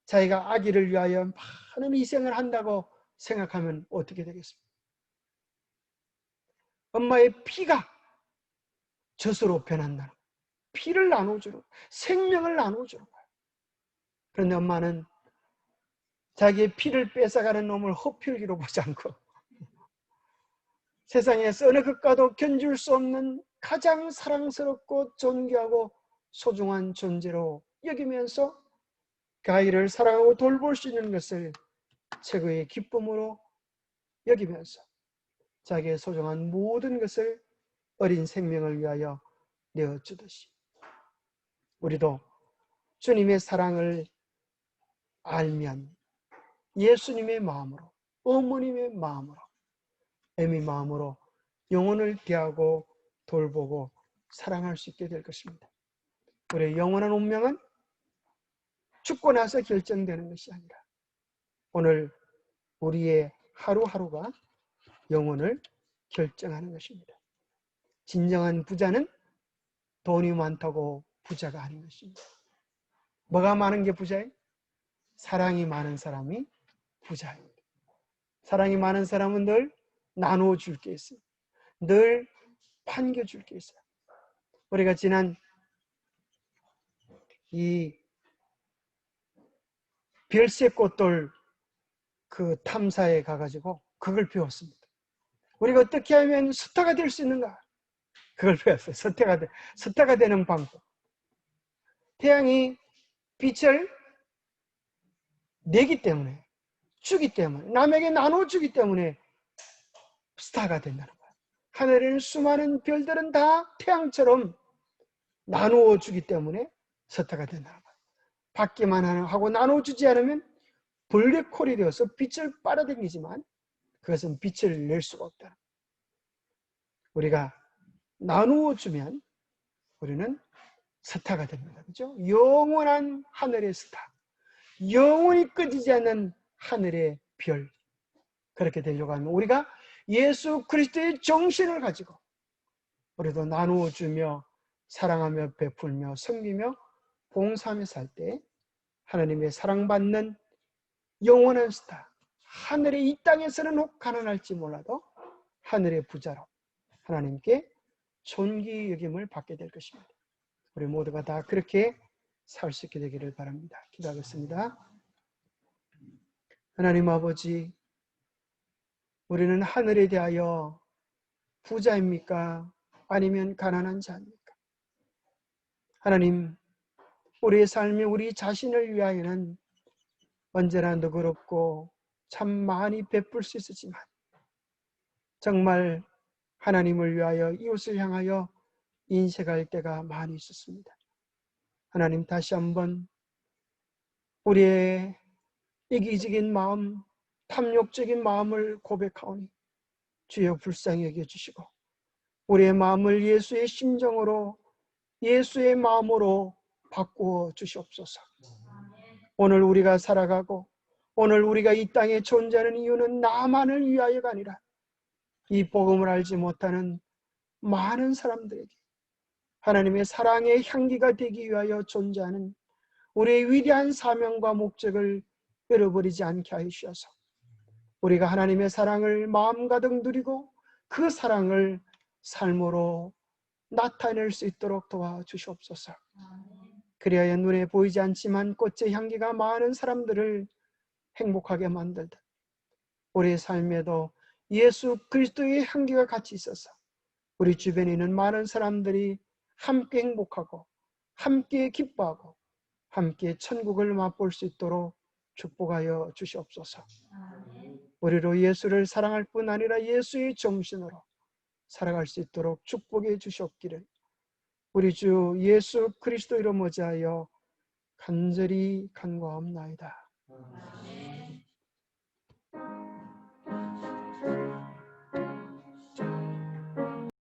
자기가 아기를 위하여 많은 희생을 한다고 생각하면 어떻게 되겠습니까? 엄마의 피가 젖으로 변한다는 거예요. 피를 나눠주는, 생명을 나눠주는 거예요. 그런데 엄마는 자기의 피를 뺏어가는 놈을 허필기로 보지 않고 세상에서 어느 것과도 견줄 수 없는 가장 사랑스럽고 존귀하고 소중한 존재로 여기면서 그 아이를 사랑하고 돌볼 수 있는 것을 최고의 기쁨으로 여기면서 자기의 소중한 모든 것을 어린 생명을 위하여 내어주듯이 우리도 주님의 사랑을 알면 예수님의 마음으로, 어머님의 마음으로, 애미 마음으로 영혼을 대하고 돌보고 사랑할 수 있게 될 것입니다. 우리의 영원한 운명은 죽고 나서 결정되는 것이 아니라 오늘 우리의 하루하루가 영혼을 결정하는 것입니다. 진정한 부자는 돈이 많다고 부자가 아닌 것입니다. 뭐가 많은 게 부자예요? 사랑이 많은 사람이 부자입니다. 사랑이 많은 사람은 늘 나누어줄 게 있어요. 늘 반겨줄 게 있어요. 우리가 지난 이 별새꽃돌 그 탐사에 가가지고 그걸 배웠습니다. 우리가 어떻게 하면 스타가 될 수 있는가? 그걸 배웠어요. 스타가 되는 방법. 태양이 빛을 내기 때문에, 주기 때문에, 남에게 나눠주기 때문에 스타가 된다는 거예요. 하늘에는 수많은 별들은 다 태양처럼 나누어 주기 때문에 스타가 된다는 거예요. 받기만 하고 나눠주지 않으면 블랙홀이 되어서 빛을 빨아당기지만 그것은 빛을 낼 수가 없다. 우리가 나누어 주면 우리는 스타가 됩니다. 그렇죠? 영원한 하늘의 스타, 영원히 꺼지지 않는 하늘의 별. 그렇게 되려고 하면 우리가 예수 그리스도의 정신을 가지고 우리도 나누어 주며 사랑하며 베풀며 섬기며 봉사하며 살 때 하나님의 사랑받는 영원한 스타, 하늘의 이 땅에서는 혹 가난할지 몰라도 하늘의 부자로 하나님께 존귀 여김을 받게 될 것입니다. 우리 모두가 다 그렇게 살 수 있게 되기를 바랍니다. 기도하겠습니다. 하나님 아버지, 우리는 하늘에 대하여 부자입니까? 아니면 가난한 자입니까? 하나님, 우리의 삶이 우리 자신을 위하여는 언제나 너그럽고 참 많이 베풀 수 있었지만 정말 하나님을 위하여 이웃을 향하여 인색할 때가 많이 있었습니다. 하나님, 다시 한번 우리의 이기적인 마음, 탐욕적인 마음을 고백하오니 주여 불쌍히 여겨주시고 우리의 마음을 예수의 심정으로, 예수의 마음으로 바꾸어 주시옵소서. 오늘 우리가 살아가고 오늘 우리가 이 땅에 존재하는 이유는 나만을 위하여가 아니라 이 복음을 알지 못하는 많은 사람들에게 하나님의 사랑의 향기가 되기 위하여 존재하는 우리의 위대한 사명과 목적을 잃어버리지 않게 하여 주셔서 우리가 하나님의 사랑을 마음 가득 누리고 그 사랑을 삶으로 나타낼 수 있도록 도와주시옵소서. 그리하여 눈에 보이지 않지만 꽃의 향기가 많은 사람들을 행복하게 만들듯 우리의 삶에도 예수 그리스도의 향기가 같이 있어서 우리 주변에 있는 많은 사람들이 함께 행복하고 함께 기뻐하고 함께 천국을 맛볼 수 있도록 축복하여 주시옵소서. 우리로 예수를 사랑할 뿐 아니라 예수의 정신으로 살아갈 수 있도록 축복해 주시옵기를 우리 주 예수 그리스도 이름 어지하여 간절히 간구하옵나이다.